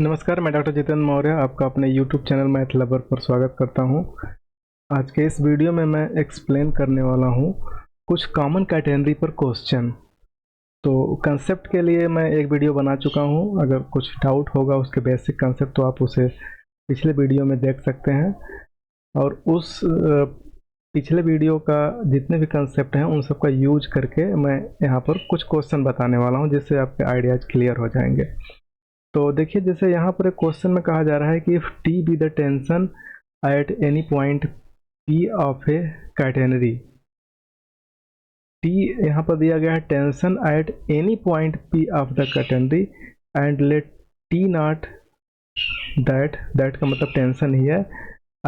नमस्कार, मैं डॉक्टर जितेंद्र मौर्य आपका अपने यूट्यूब चैनल मैथ लवर पर स्वागत करता हूं। आज के इस वीडियो में मैं एक्सप्लेन करने वाला हूं कुछ कॉमन कैटेगरी पर क्वेश्चन। तो कंसेप्ट के लिए मैं एक वीडियो बना चुका हूं, अगर कुछ डाउट होगा उसके बेसिक कंसेप्ट तो आप उसे पिछले वीडियो में देख सकते हैं। और उस पिछले वीडियो का जितने भी कंसेप्ट हैं उन सब का यूज करके मैं यहाँ पर कुछ क्वेश्चन बताने वाला हूँ, जिससे आपके आइडियाज क्लियर हो जाएंगे। तो देखिए, जैसे यहाँ पर एक क्वेश्चन में कहा जा रहा है कि if T be the tension at any point P of a catenary. T यहाँ पर दिया गया है tension at any point P of the catenary and let T naught that का मतलब टेंशन ही है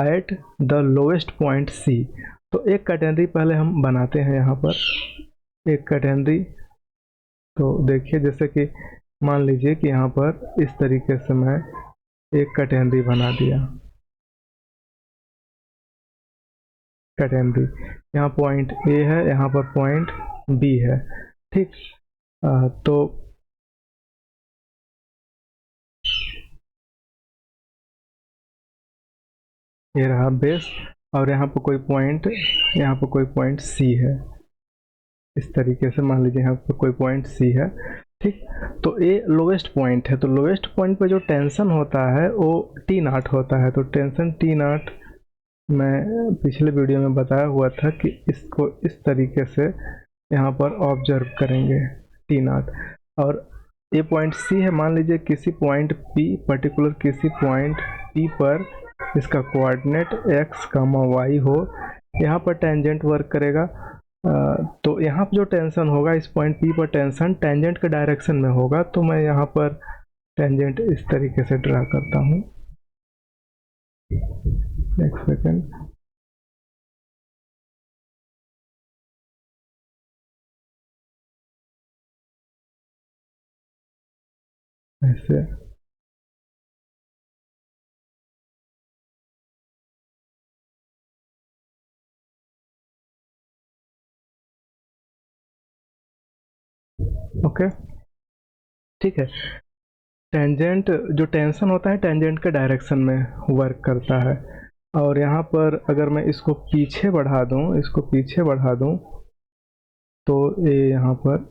at the lowest point C. तो एक कैटेनरी पहले हम बनाते हैं यहाँ पर एक कैटेनरी। तो देखिए, जैसे कि मान लीजिए कि यहाँ पर इस तरीके से मैं एक कैटेनरी बना दिया। कैटेनरी यहाँ पॉइंट ए है, यहाँ पर पॉइंट बी है, ठीक। तो ये रहा बेस और यहाँ पर कोई पॉइंट सी है। इस तरीके से मान लीजिए यहाँ पर कोई पॉइंट सी है, ठीक। तो ये लोवेस्ट पॉइंट है, तो लोवेस्ट पॉइंट पे जो टेंशन होता है वो टी नॉट होता है। तो टेंशन टी नॉट मैं पिछले वीडियो में बताया हुआ था कि इसको इस तरीके से यहाँ पर ऑब्जर्व करेंगे टी नॉट। और ये पॉइंट सी है, मान लीजिए किसी पॉइंट पी पर्टिकुलर किसी पॉइंट पी पर इसका कोऑर्डिनेट एक्स कामा वाई हो, यहाँ पर टेंजेंट वर्क करेगा। तो यहाँ पर जो टेंशन होगा इस पॉइंट पी पर टेंशन टेंजेंट के डायरेक्शन में होगा। तो मैं यहाँ पर टेंजेंट इस तरीके से ड्रा करता हूँ। एक सेकेंड, ऐसे ओके, ठीक है। टेंजेंट जो टेंशन होता है टेंजेंट के डायरेक्शन में वर्क करता है। और यहाँ पर अगर मैं इसको पीछे बढ़ा दूँ तो ये यहाँ पर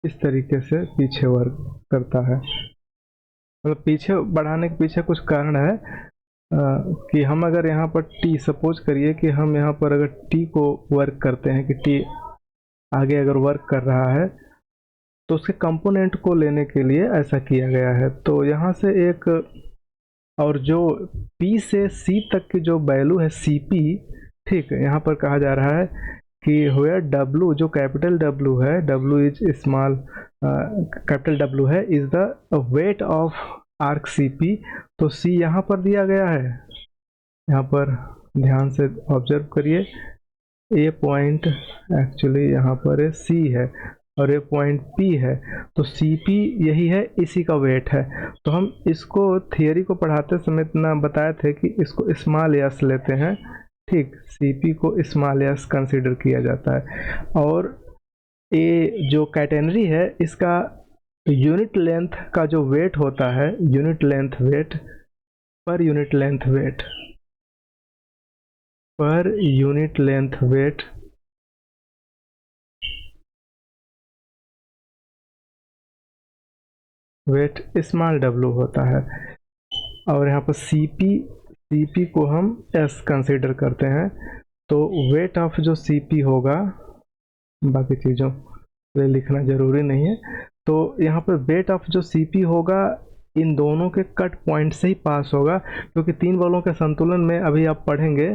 इस तरीके से पीछे वर्क करता है। मतलब पीछे बढ़ाने के पीछे कुछ कारण है कि हम अगर यहाँ पर टी सपोज करिए कि हम यहाँ पर अगर टी को वर्क करते हैं कि टी आगे अगर वर्क कर रहा है तो उसके कंपोनेंट को लेने के लिए ऐसा किया गया है। तो यहाँ से एक और जो P से C तक की जो वैल्यू है CP, ठीक है, यहाँ पर कहा जा रहा है कि वेयर W जो कैपिटल W है, W is small capital W है, is the weight of arc CP। तो C यहाँ पर दिया गया है, यहाँ पर ध्यान से ऑब्जर्व करिए। ये पॉइंट एक्चुअली यहाँ पर C है और ये पॉइंट P है, तो CP यही है, इसी का वेट है। तो हम इसको थियरी को पढ़ाते समय इतना बताए थे कि इसको स्मॉल एस लेते हैं, ठीक। CP को स्मॉल एस कंसिडर किया जाता है। और ये जो कैटेनरी है इसका यूनिट लेंथ का जो वेट होता है, unit length weight per unit length wait small w होता है। और यहाँ पर CP को हम S कंसीडर करते हैं। तो वेट ऑफ जो CP होगा, बाकी चीज़ों के लिखना ज़रूरी नहीं है, तो यहाँ पर वेट ऑफ जो CP होगा इन दोनों के कट पॉइंट से ही पास होगा, क्योंकि तीन बलों के संतुलन में अभी आप पढ़ेंगे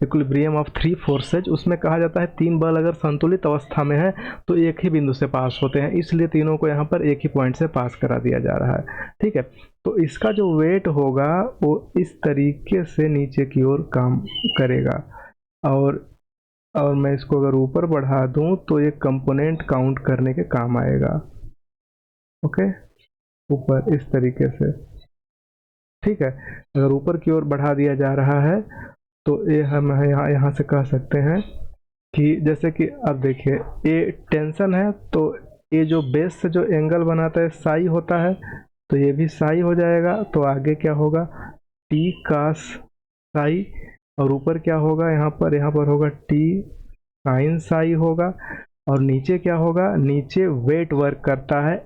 इक्विलिब्रियम ऑफ थ्री फोर्सेज, उसमें कहा जाता है तीन बल अगर संतुलित अवस्था में है तो एक ही बिंदु से पास होते हैं, इसलिए तीनों को यहाँ पर एक ही पॉइंट से पास करा दिया जा रहा है, ठीक है। तो इसका जो वेट होगा वो इस तरीके से नीचे की ओर काम करेगा। और मैं इसको अगर ऊपर बढ़ा दूं तो ये कंपोनेंट काउंट करने के काम आएगा, ओके, ऊपर इस तरीके से, ठीक है। अगर ऊपर की ओर बढ़ा दिया जा रहा है तो ये हम यहाँ से कह सकते हैं कि जैसे कि अब देखिए ये टेंशन है, तो ये जो बेस से जो एंगल बनाता है साई होता है, तो ये भी साई हो जाएगा। तो आगे क्या होगा, टी कास साई, और ऊपर क्या होगा, यहाँ पर होगा टी साइन साई होगा। और नीचे क्या होगा, नीचे वेट वर्क करता है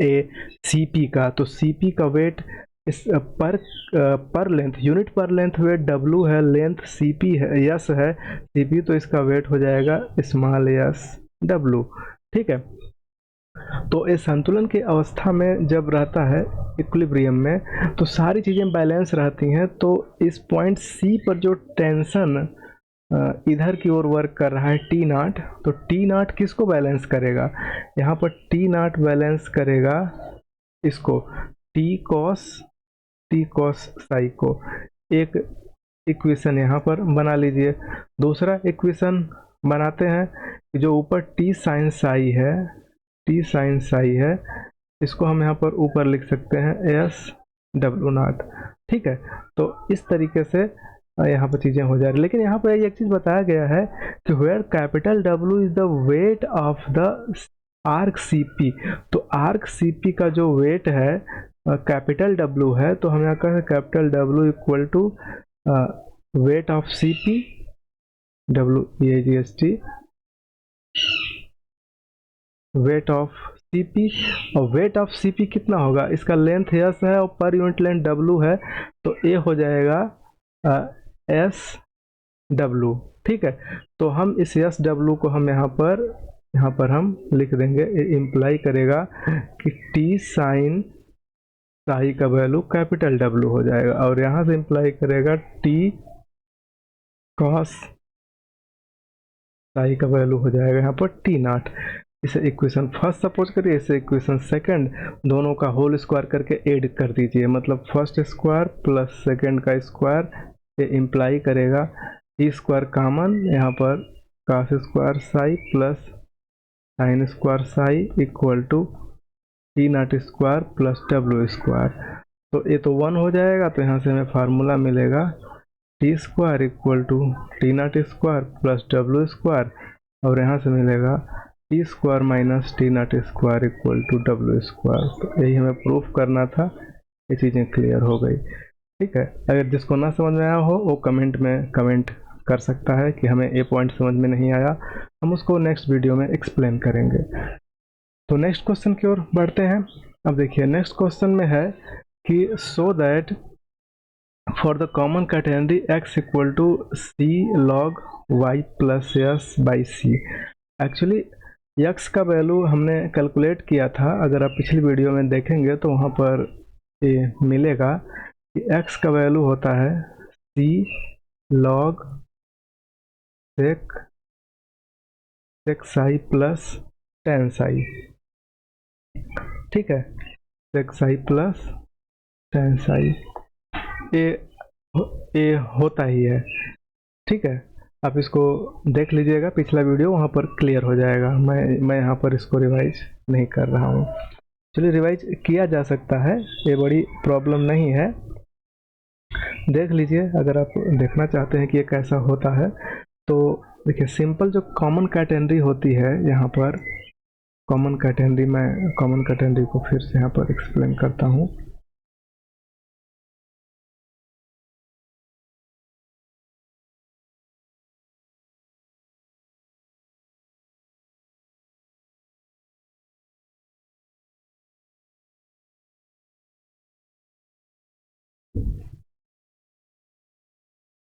ए सीपी का, तो सीपी का वेट इस पर लेंथ, यूनिट पर लेंथ वेट डब्लू है, लेंथ सीपी है, यस है सीपी, तो इसका वेट हो जाएगा स्मॉल यस डब्लू। ठीक है, तो इस संतुलन की अवस्था में जब रहता है इक्विलिब्रियम में, तो सारी चीज़ें बैलेंस रहती हैं। तो इस पॉइंट सी पर जो टेंशन इधर की ओर वर्क कर रहा है टी नाट, तो टी नाट किसको बैलेंस करेगा, यहाँ पर टी नाट बैलेंस करेगा इसको टी कॉस साई को। एक इक्वेशन यहाँ पर बना लीजिए। दूसरा इक्वेशन बनाते हैं कि जो ऊपर टी साइन साई है, इसको हम यहाँ पर ऊपर लिख सकते हैं एस डब्ल्यू नॉट। ठीक है, तो इस तरीके से यहाँ पर चीज़ें हो जा रही है। लेकिन यहाँ पर एक चीज़ बताया गया है कि where capital W is the weight of the arc C P, तो आर्क सी पी का जो वेट है कैपिटल डब्ल्यू है, तो हम यहाँ कहें capital W equal to weight of C P, W A G S T, weight of CP. और वेट ऑफ सीपी कितना होगा, इसका लेंथ एस है और पर यूनिट लेंथ डब्लू है, तो ए हो जाएगा एस डब्लू। ठीक है, तो हम इस एस डब्लू को हम यहाँ पर हम लिख देंगे, इम्प्लाई करेगा कि टी साइन साई का वैल्यू कैपिटल डब्लू हो जाएगा, और यहाँ से इम्प्लाई करेगा टी कॉस साई का वैल्यू हो जाएगा यहाँ पर टी नॉट। इसे इक्वेशन फर्स्ट सपोज करिए, इसे इक्वेशन सेकंड, दोनों का होल स्क्वायर करके ऐड कर दीजिए, मतलब फर्स्ट स्क्वायर प्लस सेकंड का स्क्वायर, ये इम्प्लाई करेगा टी स्क्वायर कॉमन, यहाँ पर cos square psi plus sine square psi equal to T naught square plus W square. तो ये तो 1 हो जाएगा, तो यहाँ से हमें फार्मूला मिलेगा T square equal to T naught square plus W square, और यहाँ से मिलेगा T square minus T naught square equal to W square. तो यही हमें प्रूफ करना था, ये चीज़ें क्लियर हो गई। ठीक है, अगर जिसको ना समझ में आया हो वो कमेंट में कमेंट कर सकता है कि हमें ये पॉइंट समझ में नहीं आया, हम उसको नेक्स्ट वीडियो में एक्सप्लेन करेंगे। तो नेक्स्ट क्वेश्चन की ओर बढ़ते हैं। अब देखिए नेक्स्ट क्वेश्चन में है कि so that for the common category x equal to c log y plus s by c. Actually x का वैल्यू हमने कैलकुलेट किया था, अगर आप पिछली वीडियो में देखेंगे तो वहाँ पर ये मिलेगा कि x का वैल्यू होता है c log sec Sai plus tan Sai. ठीक है, sec Sai plus tan Sai, ये होता ही है। ठीक है, आप इसको देख लीजिएगा पिछला वीडियो, वहाँ पर क्लियर हो जाएगा। मैं यहाँ पर इसको रिवाइज नहीं कर रहा हूँ। चलिए रिवाइज किया जा सकता है, ये बड़ी प्रॉब्लम नहीं है, देख लीजिए अगर आप देखना चाहते हैं कि ये कैसा होता है। तो देखिए सिंपल जो कॉमन कैटेगरी होती है, यहाँ पर कॉमन कैटेगरी, मैं कॉमन कैटेगरी को फिर से यहाँ पर एक्सप्लेन करता हूँ।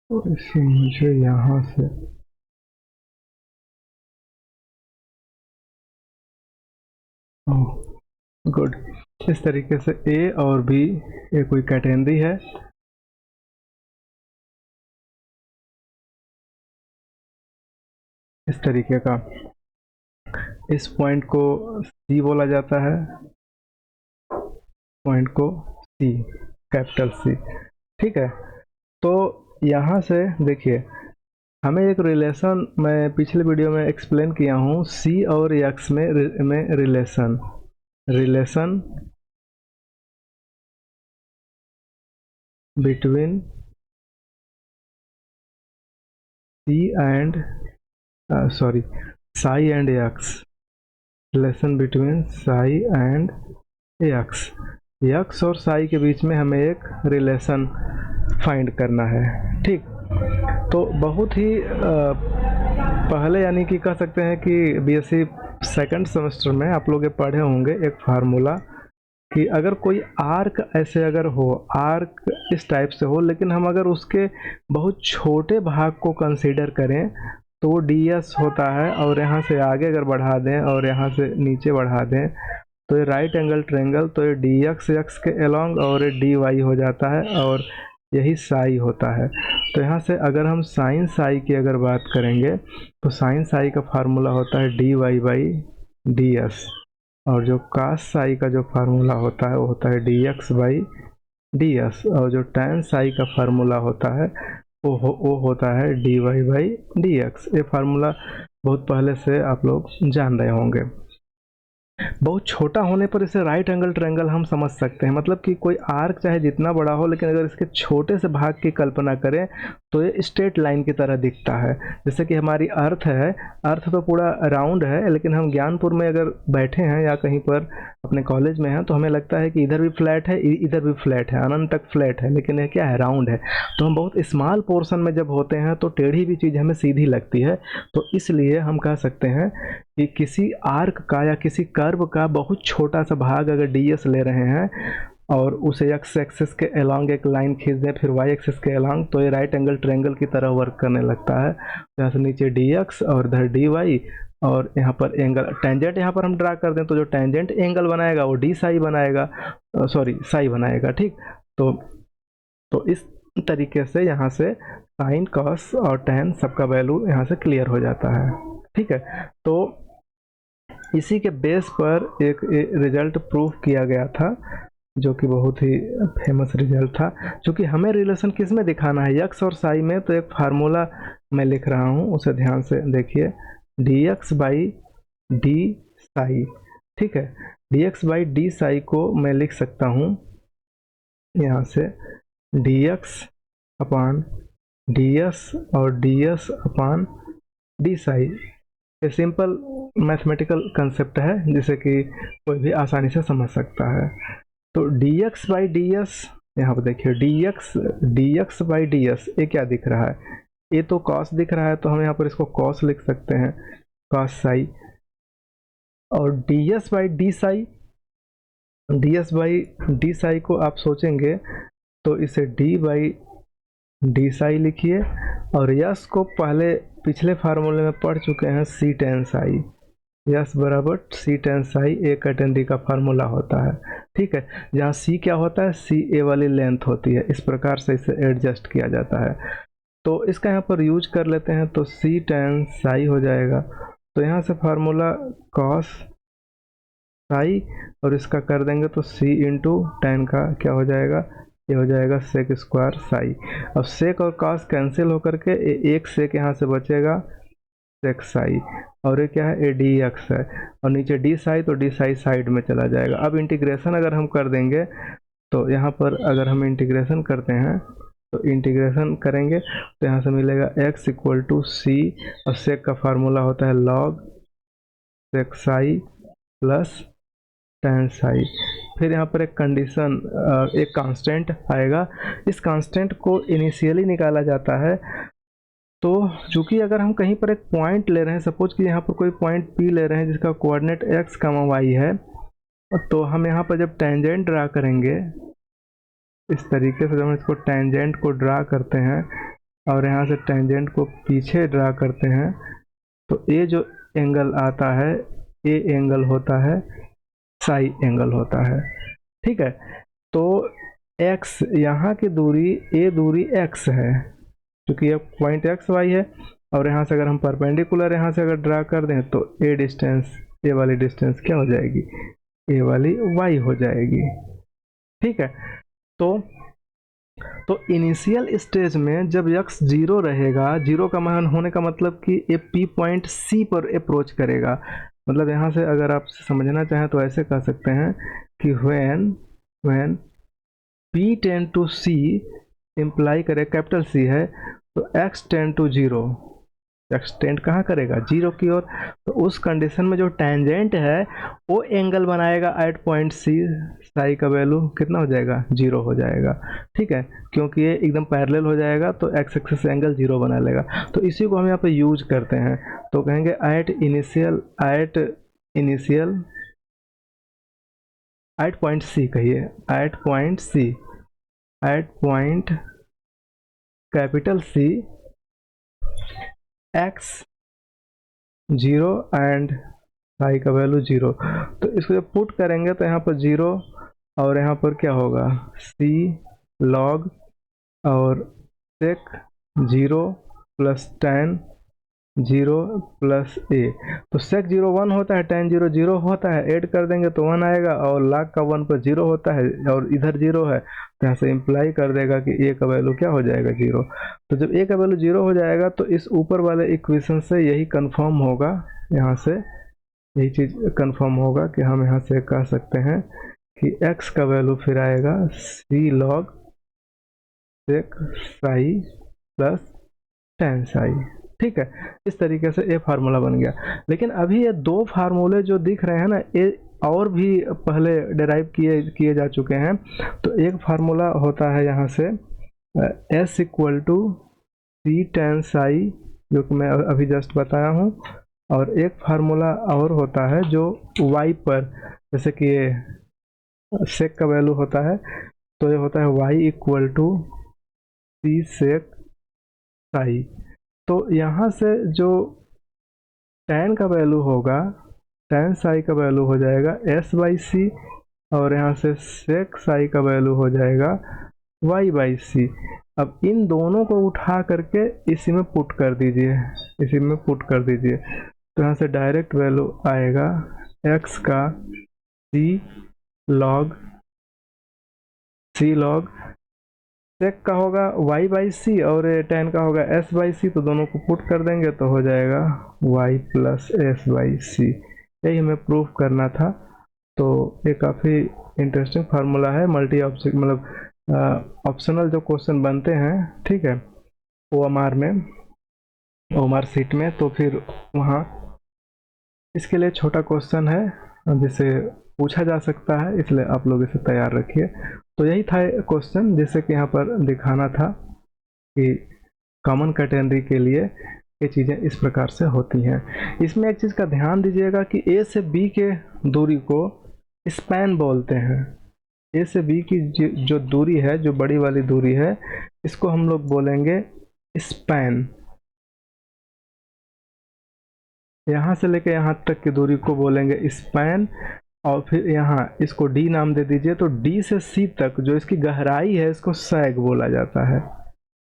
तो इसे मुझे यहाँ से गुड, इस तरीके से ए और बी ये कोई कैटेगरी है, इस तरीके का। इस पॉइंट को सी बोला जाता है, पॉइंट को सी, कैपिटल सी। ठीक है, तो यहाँ से देखिए हमें एक रिलेशन मैं पिछले वीडियो में एक्सप्लेन किया हूँ, सी और एक्स में relation between c and psi and x. Relation between psi and x, x और साई के बीच में हमें एक रिलेशन फाइंड करना है। ठीक, तो बहुत ही पहले यानी कि कह सकते हैं कि बीएससी सेकंड सेमेस्टर में आप लोग ये पढ़े होंगे एक फार्मूला कि अगर कोई आर्क ऐसे अगर हो, आर्क इस टाइप से हो, लेकिन हम अगर उसके बहुत छोटे भाग को कंसीडर करें तो वो डी एस होता है, और यहाँ से आगे अगर बढ़ा दें और यहाँ से नीचे बढ़ा दें तो ये राइट एंगल ट्रायंगल, तो ये डी एक्स एक्स के अलोंग और ये डी वाई हो जाता है, और यही साई होता है। तो यहाँ से अगर हम साइन साई की अगर बात करेंगे तो साइन साई का फार्मूला होता है d y by d s, और जो कास साई का जो फार्मूला होता है वो होता है D x by d s, और जो टैन साई का फार्मूला होता है वो होता है d y by d x. ये फार्मूला बहुत पहले से आप लोग जान रहे होंगे। बहुत छोटा होने पर इसे राइट एंगल ट्रायंगल हम समझ सकते हैं, मतलब कि कोई आर्क चाहे जितना बड़ा हो, लेकिन अगर इसके छोटे से भाग की कल्पना करें तो ये स्ट्रेट लाइन की तरह दिखता है। जैसे कि हमारी अर्थ है, अर्थ तो पूरा राउंड है, लेकिन हम ज्ञानपुर में अगर बैठे हैं या कहीं पर अपने कॉलेज में हैं तो हमें लगता है कि इधर भी फ्लैट है, इधर भी फ्लैट है, अनंत तक फ्लैट है, लेकिन ये क्या है, राउंड है। तो हम बहुत स्मॉल पोर्शन में जब होते हैं तो टेढ़ी भी चीज़ हमें सीधी लगती है। तो इसलिए हम कह सकते हैं कि किसी आर्क का या किसी कर्व का बहुत छोटा सा भाग अगर डी एस ले रहे हैं और उसे एक्स एक्सिस के अलोंग एक लाइन खींच दें, फिर वाई एक्सिस के अलोंग, तो ये राइट एंगल ट्रायंगल की तरह वर्क करने लगता है। यहाँ से नीचे डी एक्स और इधर डी वाई, और यहाँ पर एंगल टेंजेंट यहाँ पर हम ड्रा कर दें तो जो टेंजेंट एंगल बनाएगा वो डी साई बनाएगा, सॉरी साई बनाएगा। ठीक, तो इस तरीके से यहाँ से साइन कॉस और टेन सबका वैल्यू यहाँ से क्लियर हो जाता है। ठीक है, तो इसी के बेस पर एक रिजल्ट प्रूफ किया गया था जो कि बहुत ही फेमस रिजल्ट था। क्योंकि हमें रिलेशन किस में दिखाना है, यक्स और साई में, तो एक फार्मूला मैं लिख रहा हूँ, उसे ध्यान से देखिए, D x by D Sai. ठीक है, D x by D Sai को मैं लिख सकता हूँ यहाँ से डी एक्स अपान डी एस और डी एस अपान डी साई। ये सिंपल मैथमेटिकल कंसेप्ट है जिसे कि कोई भी आसानी से समझ सकता है। तो D x by d S, यहाँ पर देखिए D x by d S, ये क्या दिख रहा है, ये तो कॉस दिख रहा है, तो हम यहाँ पर इसको कॉस लिख सकते हैं, कॉस साई। और D S by D Sai, D S by D Sai को आप सोचेंगे तो इसे डी बाई डी साई लिखिए, और यस को पहले पिछले फार्मूले में पढ़ चुके हैं, सी टेन साई, यस बराबर सी टेन साई ए कट एन डी का फार्मूला होता है। ठीक है, जहाँ सी क्या होता है, सी ए वाली लेंथ होती है, इस प्रकार से इसे एडजस्ट किया जाता है। तो इसका यहाँ पर यूज कर लेते हैं, तो सी टेन साई हो जाएगा। तो यहाँ से फार्मूला कॉस साई, और इसका कर देंगे तो सी इंटू टेन का क्या हो जाएगा, ये हो जाएगा सेक स्क्वायर साई। अब सेक और कॉस कैंसिल होकर के एक सेक यहाँ से बचेगा, सेक साई, और ये क्या है, ए डी एक्स है, और नीचे डी साई, तो डी साई साइड में चला जाएगा। अब इंटीग्रेशन अगर हम कर देंगे तो यहाँ पर अगर हम इंटीग्रेशन करते हैं तो इंटीग्रेशन करेंगे तो यहाँ से मिलेगा x इक्वल टू सी, और सेक का फार्मूला होता है log sec psi plus ten psi. फिर यहाँ पर एक कंडीशन, एक कांस्टेंट आएगा, इस कांस्टेंट को इनिशियली निकाला जाता है। तो चूँकि अगर हम कहीं पर एक पॉइंट ले रहे हैं, सपोज कि यहाँ पर कोई पॉइंट P ले रहे हैं जिसका कोऑर्डिनेट x, y है, तो हम यहाँ पर जब टेंजेंट ड्रा करेंगे इस तरीके से, जब हम इसको टेंजेंट को ड्रा करते हैं और यहाँ से टेंजेंट को पीछे ड्रा करते हैं, तो ये जो एंगल आता है ये एंगल होता है साई एंगल होता है। ठीक है, तो x यहाँ की दूरी, ये दूरी x है, क्योंकि ये पॉइंट एक्स वाई है, और यहाँ से अगर हम परपेंडिकुलर यहाँ से अगर ड्रा कर दें तो ए डिस्टेंस, ए वाली डिस्टेंस क्या हो जाएगी, ए वाली वाई हो जाएगी। ठीक है, तो इनिशियल स्टेज में जब x जीरो रहेगा, जीरो का मान होने का मतलब कि ये P पॉइंट C पर अप्रोच करेगा। मतलब यहाँ से अगर आप समझना चाहें तो ऐसे कह सकते हैं कि when P tend to C imply करे, कैपिटल C है, तो x tend to zero, extend कहाँ करेगा, जीरो की ओर। तो उस कंडीशन में जो टेंजेंट है वो एंगल बनाएगा एट पॉइंट सी, साई का वैल्यू कितना हो जाएगा, जीरो हो जाएगा। ठीक है, क्योंकि ये एकदम पैरेलल हो जाएगा तो एक्स एक्सिस एंगल जीरो बना लेगा। तो इसी को हम यहाँ पे यूज करते हैं। तो कहेंगे at initial at point C, कहिए at point capital C X zero and psi का वैल्यू जीरो। तो इसको जब पुट करेंगे तो यहाँ पर जीरो और यहाँ पर क्या होगा, सी लॉग और sec zero plus ten zero plus A. तो सेक जीरो वन होता है, टेन जीरो जीरो होता है, ऐड कर देंगे तो वन आएगा, और लॉग का वन पर जीरो होता है और इधर जीरो है, तो यहाँ से इम्प्लाई कर देगा कि ए का वैल्यू क्या हो जाएगा, जीरो। तो जब ए का वैल्यू जीरो हो जाएगा तो इस ऊपर वाले इक्वेशन से यही कंफर्म होगा, यहाँ से यही चीज़ कंफर्म होगा कि हम यहाँ से कह सकते हैं कि x का वैल्यू फिर आएगा C log sec psi plus ten psi. ठीक है, इस तरीके से ये फार्मूला बन गया। लेकिन अभी ये दो फार्मूले जो दिख रहे हैं ना, ये और भी पहले डिराइव किए जा चुके हैं। तो एक फार्मूला होता है यहाँ से s equal to c tan psi, जो कि मैं अभी जस्ट बताया हूँ, और एक फार्मूला और होता है जो y पर, जैसे कि ये सेक का वैल्यू होता है, तो ये होता है y इक्वल टू सी सेक साई। तो यहाँ से जो tan का वैल्यू होगा, tan साई का वैल्यू हो जाएगा s बाई सी, और यहाँ से सेक साई का वैल्यू हो जाएगा y बाई सी। अब इन दोनों को उठा करके इसी में पुट कर दीजिए, इसी में पुट कर दीजिए। तो यहाँ से डायरेक्ट वैल्यू आएगा x का c लॉग सेक का होगा y बाई सी और tan का होगा s बाई सी। तो दोनों को पुट कर देंगे तो हो जाएगा y प्लस s बाई सी। यही हमें प्रूफ करना था। तो ये काफ़ी इंटरेस्टिंग फार्मूला है। मल्टी ऑप्शन मतलब ऑप्शनल जो क्वेश्चन बनते हैं, ठीक है, OMR में, OMR सीट में, तो फिर वहाँ इसके लिए छोटा क्वेश्चन है जिसे पूछा जा सकता है, इसलिए आप लोग इसे तैयार रखिए। तो यही था क्वेश्चन जिसे कि यहाँ पर दिखाना था कि कॉमन कैटेगरी के लिए ये चीज़ें इस प्रकार से होती हैं। इसमें एक चीज़ का ध्यान दीजिएगा कि ए से बी के दूरी को स्पैन बोलते हैं। ए से बी की जो दूरी है, जो बड़ी वाली दूरी है, इसको हम लोग बोलेंगे स्पैन। यहाँ से लेके यहाँ तक की दूरी को बोलेंगे स्पैन, और फिर यहाँ इसको डी नाम दे दीजिए। तो डी से सी तक जो इसकी गहराई है, इसको सैग बोला जाता है।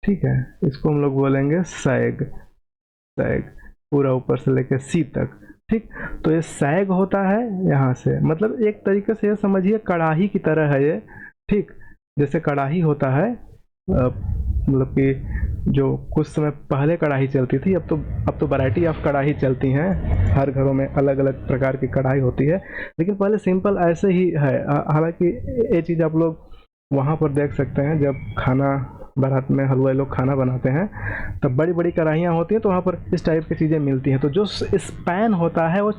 ठीक है, इसको हम लोग बोलेंगे सैग, पूरा ऊपर से लेके सी तक। ठीक, तो ये सैग होता है यहाँ से, मतलब एक तरीके से ये समझिए कढ़ाई की तरह है ये। ठीक, जैसे कढ़ाई होता है, मतलब कि जो कुछ समय पहले कढ़ाई चलती थी, अब तो वैरायटी ऑफ कढ़ाई चलती हैं, हर घरों में अलग अलग प्रकार की कढ़ाई होती है, लेकिन पहले सिंपल ऐसे ही है। हालांकि ये चीज़ आप लोग वहाँ पर देख सकते हैं, जब खाना बारात में हलवाई लोग खाना बनाते हैं तब बड़ी बड़ी कढ़ाइयाँ होती हैं, तो वहाँ पर इस टाइप की चीज़ें मिलती हैं। तो जो स्पैन होता है वो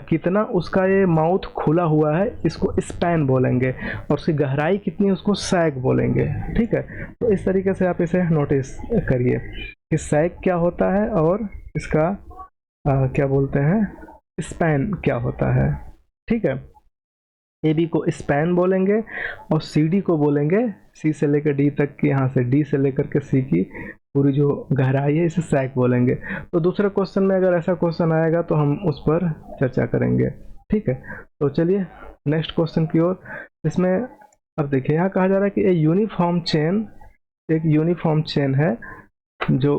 कितना उसका ये माउथ खुला हुआ है, इसको स्पैन बोलेंगे, और उसकी गहराई कितनी, उसको सैग बोलेंगे। ठीक है, तो इस तरीके से आप इसे नोटिस करिए कि सैग क्या होता है और इसका क्या बोलते हैं, स्पैन क्या होता है। ठीक है, ए बी को स्पैन बोलेंगे और सी डी को बोलेंगे, सी से लेकर डी तक की, यहाँ से डी से लेकर के सी की पूरी जो गहराई है, इसे सैग बोलेंगे। तो दूसरे क्वेश्चन में अगर ऐसा क्वेश्चन आएगा तो हम उस पर चर्चा करेंगे। ठीक है, तो चलिए नेक्स्ट क्वेश्चन की ओर। इसमें अब देखिए, यहाँ कहा जा रहा है कि एक यूनिफॉर्म चेन है जो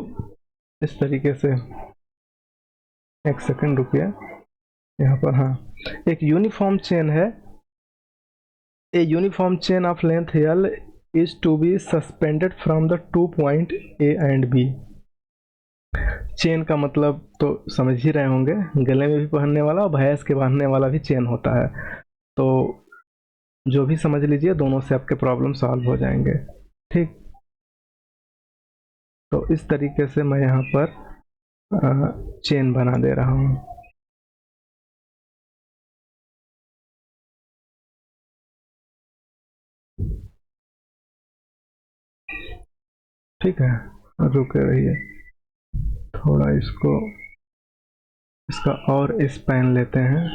इस तरीके से, एक सेकंड रुकिए यहाँ पर, हाँ, एक यूनिफॉर्म चेन है। A uniform chain of length L is to be suspended from the 2 point A and B। Chain का मतलब तो समझ ही रहे होंगे, गले में भी पहनने वाला और भैंस के बांधने वाला भी चेन होता है। तो जो भी समझ लीजिए, दोनों से आपके प्रॉब्लम सॉल्व हो जाएंगे। ठीक, तो इस तरीके से मैं यहाँ पर चेन बना दे रहा हूँ। ठीक है, रुके रहिए, थोड़ा इसका और स्पैन लेते हैं।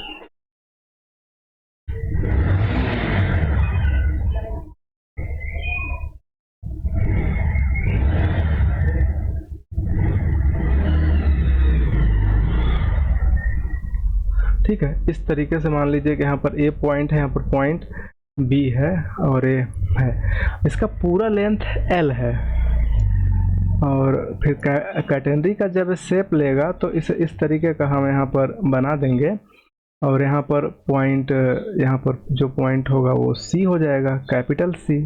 ठीक है, इस तरीके से मान लीजिए कि यहाँ पर ए पॉइंट है, यहाँ पर पॉइंट बी है और ए है। इसका पूरा लेंथ एल है और फिर कैटेनरी का जब शेप लेगा तो इस तरीके का हम यहाँ पर बना देंगे और यहाँ पर पॉइंट, यहाँ पर जो पॉइंट होगा वो सी हो जाएगा, कैपिटल सी।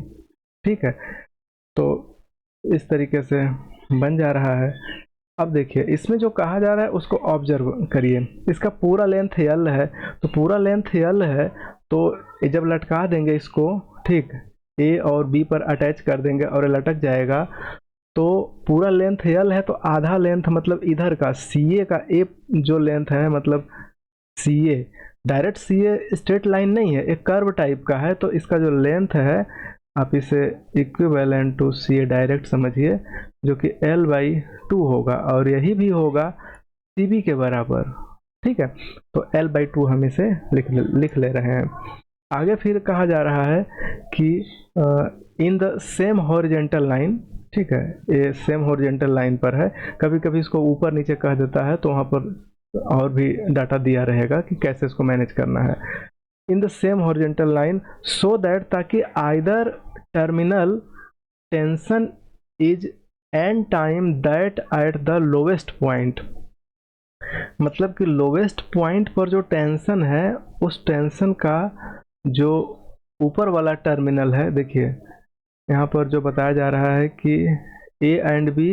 ठीक है, तो इस तरीके से बन जा रहा है। अब देखिए इसमें जो कहा जा रहा है उसको ऑब्जर्व करिए। इसका पूरा लेंथ यल है, तो पूरा लेंथ यल है तो जब लटका देंगे इसको, ठीक, ए और बी पर अटैच कर देंगे और लटक जाएगा, तो पूरा लेंथ यल है तो आधा लेंथ मतलब इधर का सी ए का ए जो लेंथ है, मतलब C A direct C A straight line नहीं है, एक कर्व टाइप का है, तो इसका जो लेंथ है आप इसे equivalent to c A direct समझिए, जो कि L/2 होगा और यही भी होगा CB के बराबर। ठीक है, तो L/2 हम इसे लिख ले रहे हैं। आगे फिर कहा जा रहा है कि इन द सेम हॉरिजेंटल लाइन, ठीक है, ये सेम हॉरिजेंटल लाइन पर है, कभी कभी इसको ऊपर नीचे कह देता है तो वहाँ पर और भी डाटा दिया रहेगा कि कैसे इसको मैनेज करना है। In the same horizontal line so that, ताकि either terminal tension is an time that at the lowest point, मतलब कि लोवेस्ट पॉइंट पर जो टेंशन है उस टेंशन का जो ऊपर वाला टर्मिनल है, देखिए यहाँ पर जो बताया जा रहा है कि ए एंड बी,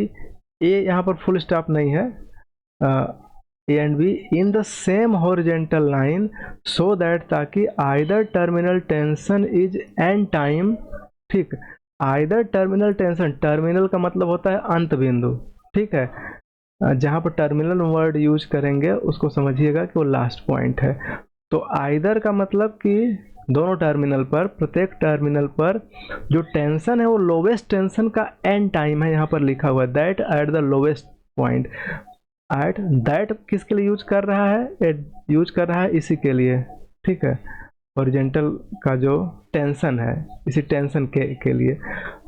ए यहाँ पर फुल स्टॉप नहीं है, A and B in the same horizontal line so that, ताकि either terminal tension is an time, ठीक, आइदर टर्मिनल टेंशन, टर्मिनल का मतलब होता है अंत बिंदु, ठीक है, जहाँ पर टर्मिनल वर्ड यूज करेंगे उसको समझिएगा कि वो लास्ट पॉइंट है। तो आइदर का मतलब कि दोनों टर्मिनल पर, प्रत्येक टर्मिनल पर जो टेंशन है वो लोवेस्ट टेंशन का एन टाइम है, यहाँ पर लिखा हुआ है that at the lowest point. At that किसके लिए यूज कर रहा है, यूज कर रहा है इसी के लिए, ठीक है, हॉरिजॉन्टल का जो टेंशन है इसी टेंशन के लिए।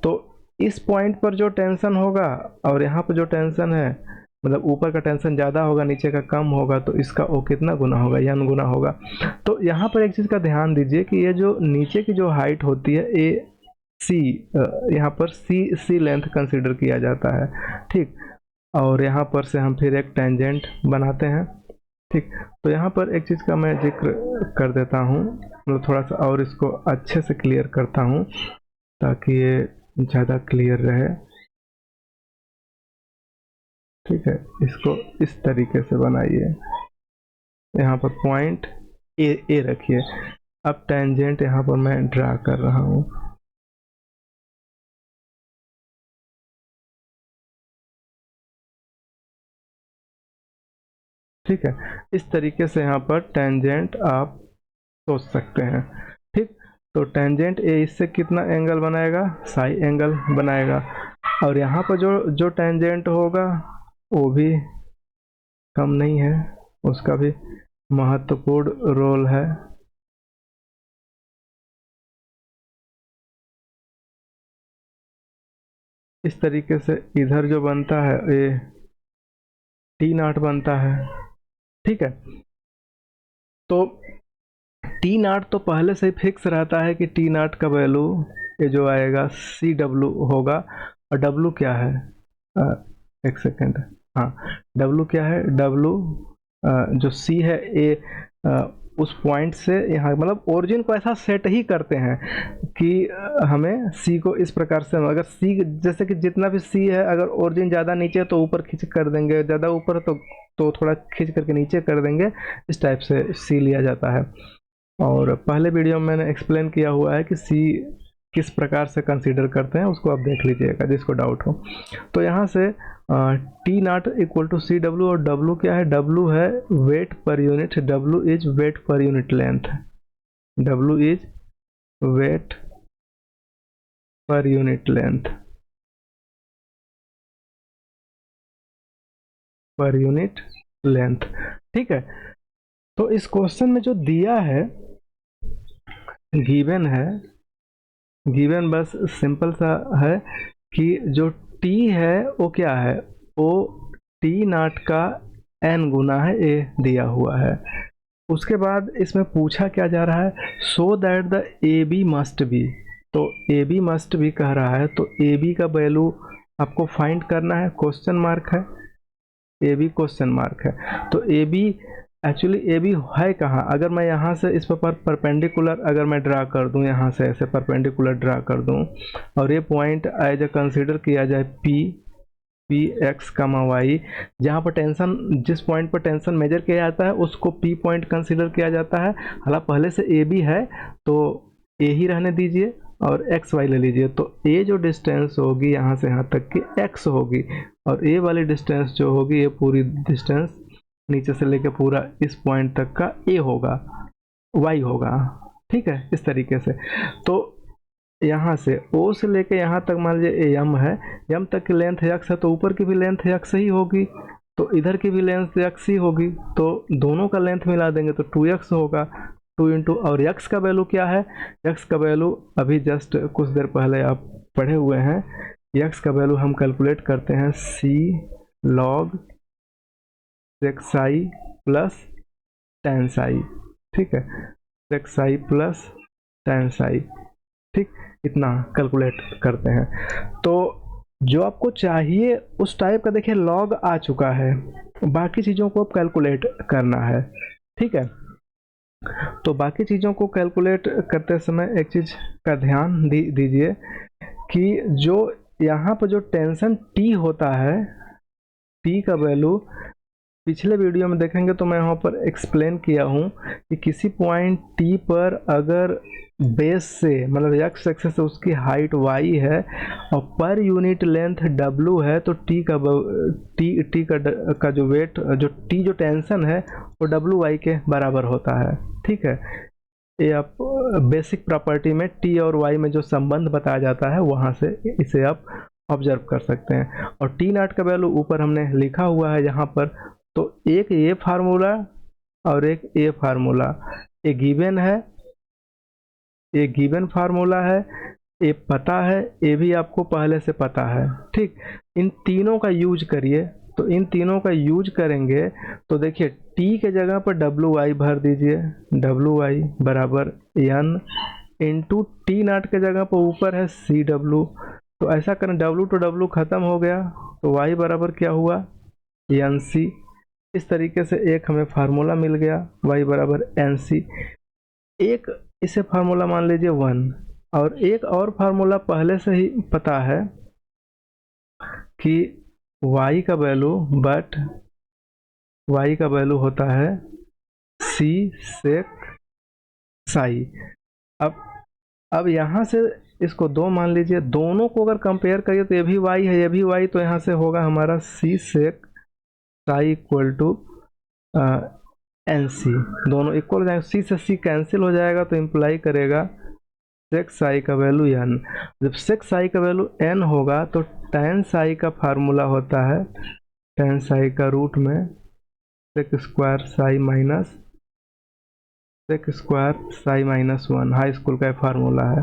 तो इस पॉइंट पर जो टेंशन होगा और यहाँ पर जो टेंशन है, मतलब ऊपर का टेंशन ज़्यादा होगा नीचे का कम होगा, तो इसका ओ कितना गुना होगा, n गुना होगा। तो यहाँ पर एक चीज़ का ध्यान दीजिए कि ये जो नीचे की जो हाइट होती है ए सी, यहाँ पर सी लेंथ कंसीडर किया जाता है, ठीक, और यहाँ पर से हम फिर एक टेंजेंट बनाते हैं, ठीक। तो यहाँ पर एक चीज़ का मैं जिक्र कर देता हूँ, मतलब थोड़ा सा और इसको अच्छे से क्लियर करता हूँ ताकि ये ज़्यादा क्लियर रहे, ठीक है। इसको इस तरीके से बनाइए, यहाँ पर पॉइंट ए रखिए। अब टेंजेंट यहाँ पर मैं ड्रा कर रहा हूँ, ठीक है। इस तरीके से यहाँ पर टेंजेंट आप सोच सकते हैं, ठीक। तो टेंजेंट ए इससे कितना एंगल बनाएगा, साई एंगल बनाएगा, और यहाँ पर जो टेंजेंट होगा वो भी कम नहीं है, उसका भी महत्वपूर्ण रोल है। इस तरीके से इधर जो बनता है ये T0 बनता है, ठीक है। तो T0 तो पहले से ही फिक्स रहता है कि T0 का वैल्यू ये जो आएगा CW होगा, और W क्या है, एक सेकेंड, हाँ, W क्या है, W जो C है ए, उस पॉइंट से यहाँ, मतलब ओरिजिन को ऐसा सेट ही करते हैं कि हमें C को इस प्रकार से, अगर C जैसे कि जितना भी C है, अगर ओरिजिन ज़्यादा नीचे तो ऊपर खींच कर देंगे, ज़्यादा ऊपर तो थोड़ा खींच करके नीचे कर देंगे, इस टाइप से C लिया जाता है। और पहले वीडियो में मैंने एक्सप्लेन किया हुआ है कि C किस प्रकार से कंसीडर करते हैं उसको आप देख लीजिएगा जिसको डाउट हो। तो यहाँ से t naught equal to c डब्ल्यू, और डब्ल्यू क्या है, डब्ल्यू है वेट पर यूनिट, डब्ल्यू is weight per unit length, डब्ल्यू is weight per unit length, per unit length. ठीक है, तो इस क्वेश्चन में जो दिया है, गिवन है, गिवन बस सिंपल सा है कि जो t है वो क्या है, वो टी नॉट का n गुना है, ए दिया हुआ है। उसके बाद इसमें पूछा क्या जा रहा है, so that the a b must be, तो ए बी मस्ट बी कह रहा है, तो ए बी का वैल्यू आपको फाइंड करना है, क्वेश्चन मार्क है, ए बी क्वेश्चन मार्क है। तो a b actually a b है कहाँ, अगर मैं यहाँ से इस पर परपेंडिकुलर अगर मैं ड्रा कर दूँ, यहाँ से ऐसे परपेंडिकुलर ड्रा कर दूँ, और ये पॉइंट एज ए कंसीडर किया जाए P, P x comma y, जहाँ पर टेंशन, जिस पॉइंट पर टेंशन मेजर किया जाता है उसको पी पॉइंट कंसीडर किया जाता है। हालांकि पहले से ए बी है तो ए ही रहने दीजिए और एक्स वाई ले लीजिए, तो ए जो डिस्टेंस होगी यहाँ से यहाँ तक की एक्स होगी, और ए वाली डिस्टेंस जो होगी ये पूरी डिस्टेंस नीचे से लेकर पूरा इस पॉइंट तक का ए होगा, वाई होगा। ठीक है, इस तरीके से। तो यहाँ से ओ से लेके यहाँ तक मान लीजिए यम है, यम तक की लेंथ यक्स है, तो ऊपर की भी लेंथ यक्स ही होगी, तो इधर की भी लेंथ यक्स ही होगी, तो दोनों का लेंथ मिला देंगे तो 2x होगा, 2 इंटू, और यक्स का वैल्यू क्या है, यक्स का वैल्यू अभी जस्ट कुछ देर पहले आप पढ़े हुए हैं, यक्स का वैल्यू हम कैलकुलेट करते हैं C log sec psi plus ten psi. ठीक है, sec psi plus ten psi, ठीक, इतना कैलकुलेट करते हैं। तो जो आपको चाहिए उस टाइप का देखिए लॉग आ चुका है, बाकी चीज़ों को आप कैलकुलेट करना है। ठीक है, तो बाकी चीज़ों को कैलकुलेट करते समय एक चीज़ का ध्यान दीजिए कि जो यहाँ पर जो टेंशन टी होता है, टी का वैल्यू पिछले वीडियो में देखेंगे तो मैं यहाँ पर एक्सप्लेन किया हूँ कि किसी पॉइंट टी पर अगर बेस से मतलब एक्स एक्सिस से उसकी हाइट y है और पर यूनिट लेंथ w है, तो टी का जो वेट, जो टी जो टेंशन है वो wy के बराबर होता है। ठीक है, ये आप बेसिक प्रॉपर्टी में टी और y में जो संबंध बताया जाता है वहाँ से इसे आप ऑब्जर्व कर सकते हैं। और टी नॉट का वैल्यू ऊपर हमने लिखा हुआ है यहाँ पर, तो एक ये फार्मूला और एक ये फार्मूला, ये गिवन है, ये गिवन फार्मूला है, ये पता है, ये भी आपको पहले से पता है। ठीक, इन तीनों का यूज करिए, तो इन तीनों का यूज करेंगे तो देखिए t के जगह पर wy भर दीजिए, wy बराबर n इंटू टी नॉट के जगह पर ऊपर है cw, तो ऐसा करें w तो w खत्म हो गया, तो y बराबर क्या हुआ nc। इस तरीके से एक हमें फार्मूला मिल गया y बराबर nc। एक इसे फार्मूला मान लीजिए 1, और एक और फार्मूला पहले से ही पता है कि y का वैल्यू, बट y का वैल्यू होता है c sec psi। अब यहाँ से इसको 2 मान लीजिए, दोनों को अगर कंपेयर करिए तो ये भी y है, ये भी y, तो यहाँ से होगा हमारा c sec psi equal to NC, दोनों इक्वल हो जाएंगे, c से c कैंसिल हो जाएगा तो इम्प्लाई करेगा सेक साई का वैल्यू n। जब सेक साई का वैल्यू n होगा तो tan साई का फार्मूला होता है tan साई का रूट में sec square psi minus sec square psi minus 1, high school का फार्मूला है,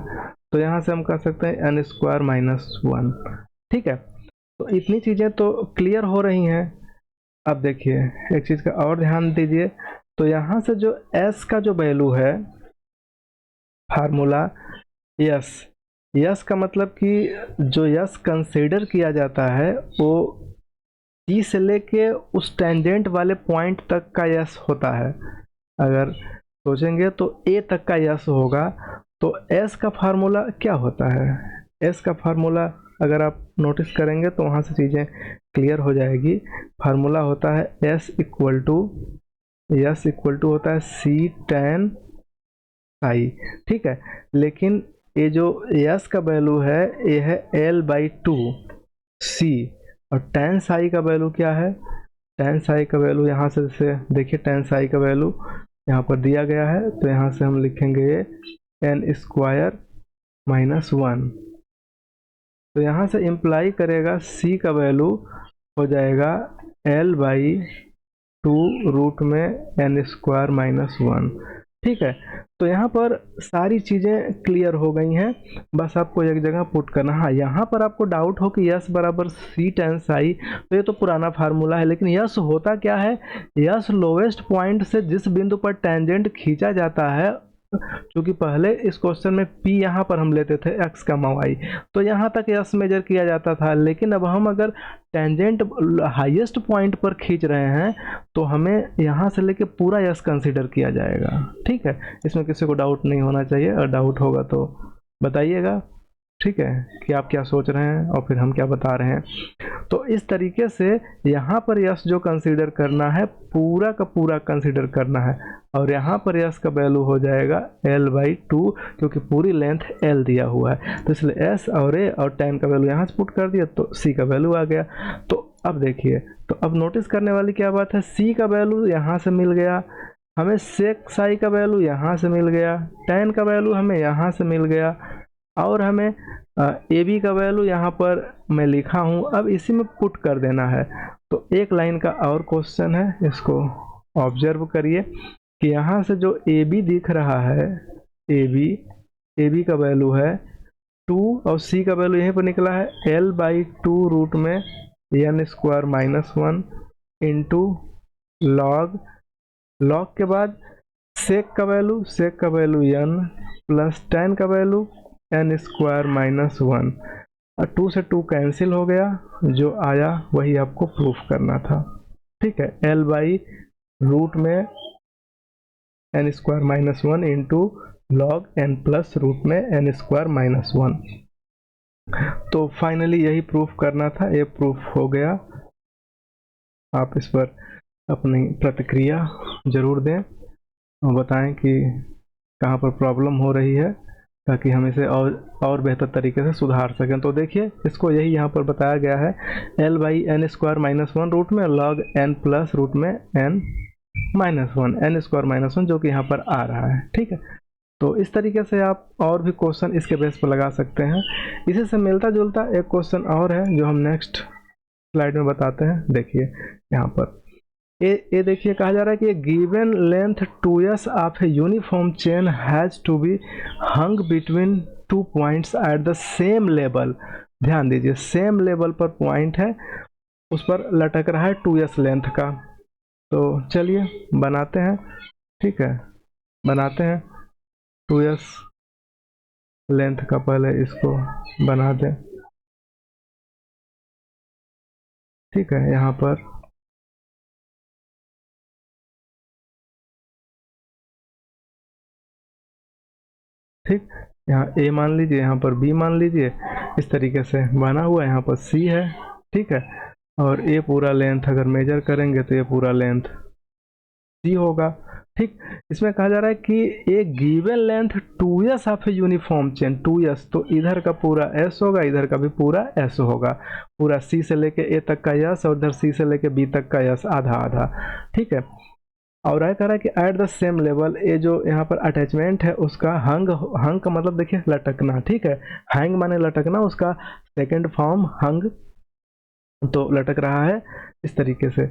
तो यहाँ से हम कह सकते हैं n स्क्वायर माइनस 1। ठीक है, तो इतनी चीज़ें तो क्लियर हो रही हैं। अब देखिए एक चीज़ का और ध्यान दीजिए, तो यहाँ से जो s का जो वैल्यू है फार्मूला यस का मतलब कि जो यस कंसीडर किया जाता है वो टी से लेके उस टेंजेंट वाले पॉइंट तक का यस होता है। अगर सोचेंगे तो ए तक का यस होगा, तो एस का फार्मूला क्या होता है, एस का फार्मूला अगर आप नोटिस करेंगे तो वहाँ से चीज़ें क्लियर हो जाएगी। फार्मूला होता है एस इक्वल टू होता है सी tan साई। ठीक है, लेकिन ये जो यस का वैल्यू है ये है L/2 C, और टेन साई का वैल्यू क्या है, टेन साई का वैल्यू यहाँ से देखिए, टेन साई का वैल्यू यहाँ पर दिया गया है, तो यहाँ से हम लिखेंगे ये n² -1, तो यहाँ से इम्प्लाई करेगा C का वैल्यू हो जाएगा L/2 रूट में n² -1। ठीक है, तो यहाँ पर सारी चीज़ें क्लियर हो गई हैं, बस आपको एक जगह पुट करना। हाँ, यहाँ पर आपको डाउट हो कि यस बराबर C tan साई, तो ये तो पुराना फार्मूला है, लेकिन यस होता क्या है, यस लोवेस्ट पॉइंट से जिस बिंदु पर टेंजेंट खींचा जाता है, क्योंकि पहले इस क्वेश्चन में P यहाँ पर हम लेते थे x, y, तो यहाँ तक यस मेजर किया जाता था, लेकिन अब हम अगर टेंजेंट हाईएस्ट पॉइंट पर खींच रहे हैं तो हमें यहाँ से लेके पूरा यस कंसीडर किया जाएगा। ठीक है, इसमें किसी को डाउट नहीं होना चाहिए, और डाउट होगा तो बताइएगा, ठीक है, कि आप क्या सोच रहे हैं और फिर हम क्या बता रहे हैं। तो इस तरीके से यहाँ पर यस जो कंसीडर करना है पूरा का पूरा कंसीडर करना है, और यहाँ पर यस का वैल्यू हो जाएगा L/2, क्योंकि पूरी लेंथ L दिया हुआ है, तो इसलिए S और A और tan का वैल्यू यहाँ से पुट कर दिया तो C का वैल्यू आ गया। तो अब देखिए, तो अब नोटिस करने वाली क्या बात है, C का वैल्यू यहाँ से मिल गया हमें, sec साई का वैल्यू यहाँ से मिल गया, tan का वैल्यू हमें यहाँ से मिल गया, और हमें ए बी का वैल्यू यहाँ पर मैं लिखा हूँ, अब इसी में पुट कर देना है। तो एक लाइन का और क्वेश्चन है, इसको ऑब्जर्व करिए कि यहाँ से जो ए बी दिख रहा है, ए बी का वैल्यू है 2, और सी का वैल्यू यहीं पर निकला है L/2 रूट में n² -1 इंटू लॉग के बाद सेक का वैल्यू n प्लस tan का वैल्यू n² -1, और 2 से 2 कैंसिल हो गया, जो आया वही आपको प्रूफ करना था। ठीक है, L/रूट में n² -1 into log n plus root में n² -1। तो फाइनली यही प्रूफ करना था, ये प्रूफ हो गया। आप इस पर अपनी प्रतिक्रिया जरूर दें और बताएं कि कहाँ पर प्रॉब्लम हो रही है, ताकि हम इसे और बेहतर तरीके से सुधार सकें। तो देखिए, इसको यही यहाँ पर बताया गया है, L/n² -1 रूट में log n प्लस रूट में n -1 n² -1, जो कि यहाँ पर आ रहा है। ठीक है, तो इस तरीके से आप और भी क्वेश्चन इसके बेस पर लगा सकते हैं। इसी से मिलता जुलता एक क्वेश्चन और है जो हम नेक्स्ट स्लाइड में बताते हैं। देखिए यहाँ पर ये देखिए, कहा जा रहा है कि given length 2s of a uniform chain has to be hung between 2 points at the same level. ध्यान दीजिए, सेम लेवल पर पॉइंट है, उस पर लटक रहा है 2s लेंथ का। तो चलिए बनाते हैं। ठीक है, बनाते हैं 2s लेंथ का, पहले इसको बना दें। ठीक है, यहाँ पर ठीक, यहाँ A मान लीजिए, यहाँ पर B मान लीजिए, इस तरीके से बना हुआ, यहाँ पर C है। ठीक है, और ये पूरा लेंथ अगर मेजर करेंगे तो ये पूरा लेंथ C होगा। ठीक, इसमें कहा जा रहा है कि एक given length 2s of a uniform chain, 2s तो इधर का पूरा s होगा, इधर का भी पूरा s होगा, पूरा C से लेके A तक का s और इधर C से लेके B तक का s आधा आधा। ठीक है, और यह कह रहा है कि एट द सेम लेवल, ये जो यहाँ पर अटैचमेंट है उसका हंग का मतलब देखिए लटकना। ठीक है, हैंग माने लटकना, उसका सेकंड फॉर्म हंग, तो लटक रहा है इस तरीके से।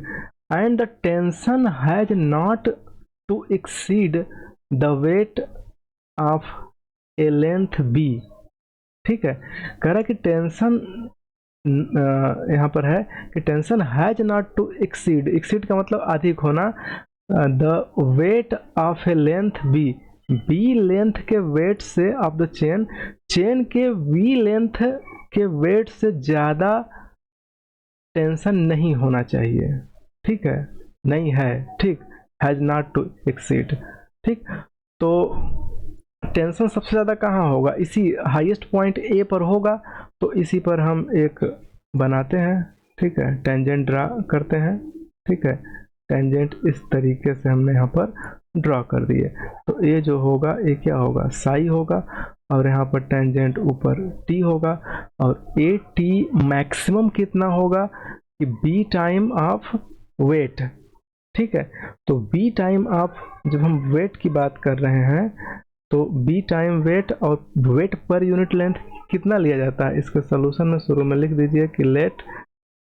And the tension has not to exceed the weight of a length b. ठीक है, कह रहा है कि टेंशन यहाँ पर है कि tension has not to exceed का मतलब अधिक होना, the weight of a length b length के वेट से ऑफ द चेन के वी लेंथ के वेट से ज़्यादा टेंशन नहीं होना चाहिए। ठीक है, नहीं है। ठीक, हैज नॉट टू एक्सीड। ठीक, तो टेंशन सबसे ज़्यादा कहाँ होगा, इसी हाईएस्ट पॉइंट ए पर होगा, तो इसी पर हम एक बनाते हैं। ठीक है, टेंजेंट ड्रा करते हैं। ठीक है, टेंजेंट इस तरीके से हमने यहाँ पर ड्रॉ कर दिए, तो ये जो होगा ये क्या होगा, साई होगा, और यहाँ पर टेंजेंट ऊपर t होगा, और ए टी मैक्सिमम कितना होगा कि b टाइम ऑफ वेट। ठीक है, तो b टाइम ऑफ, जब हम वेट की बात कर रहे हैं तो b टाइम वेट, और वेट पर यूनिट लेंथ कितना लिया जाता है, इसके सोल्यूशन में शुरू में लिख दीजिए कि let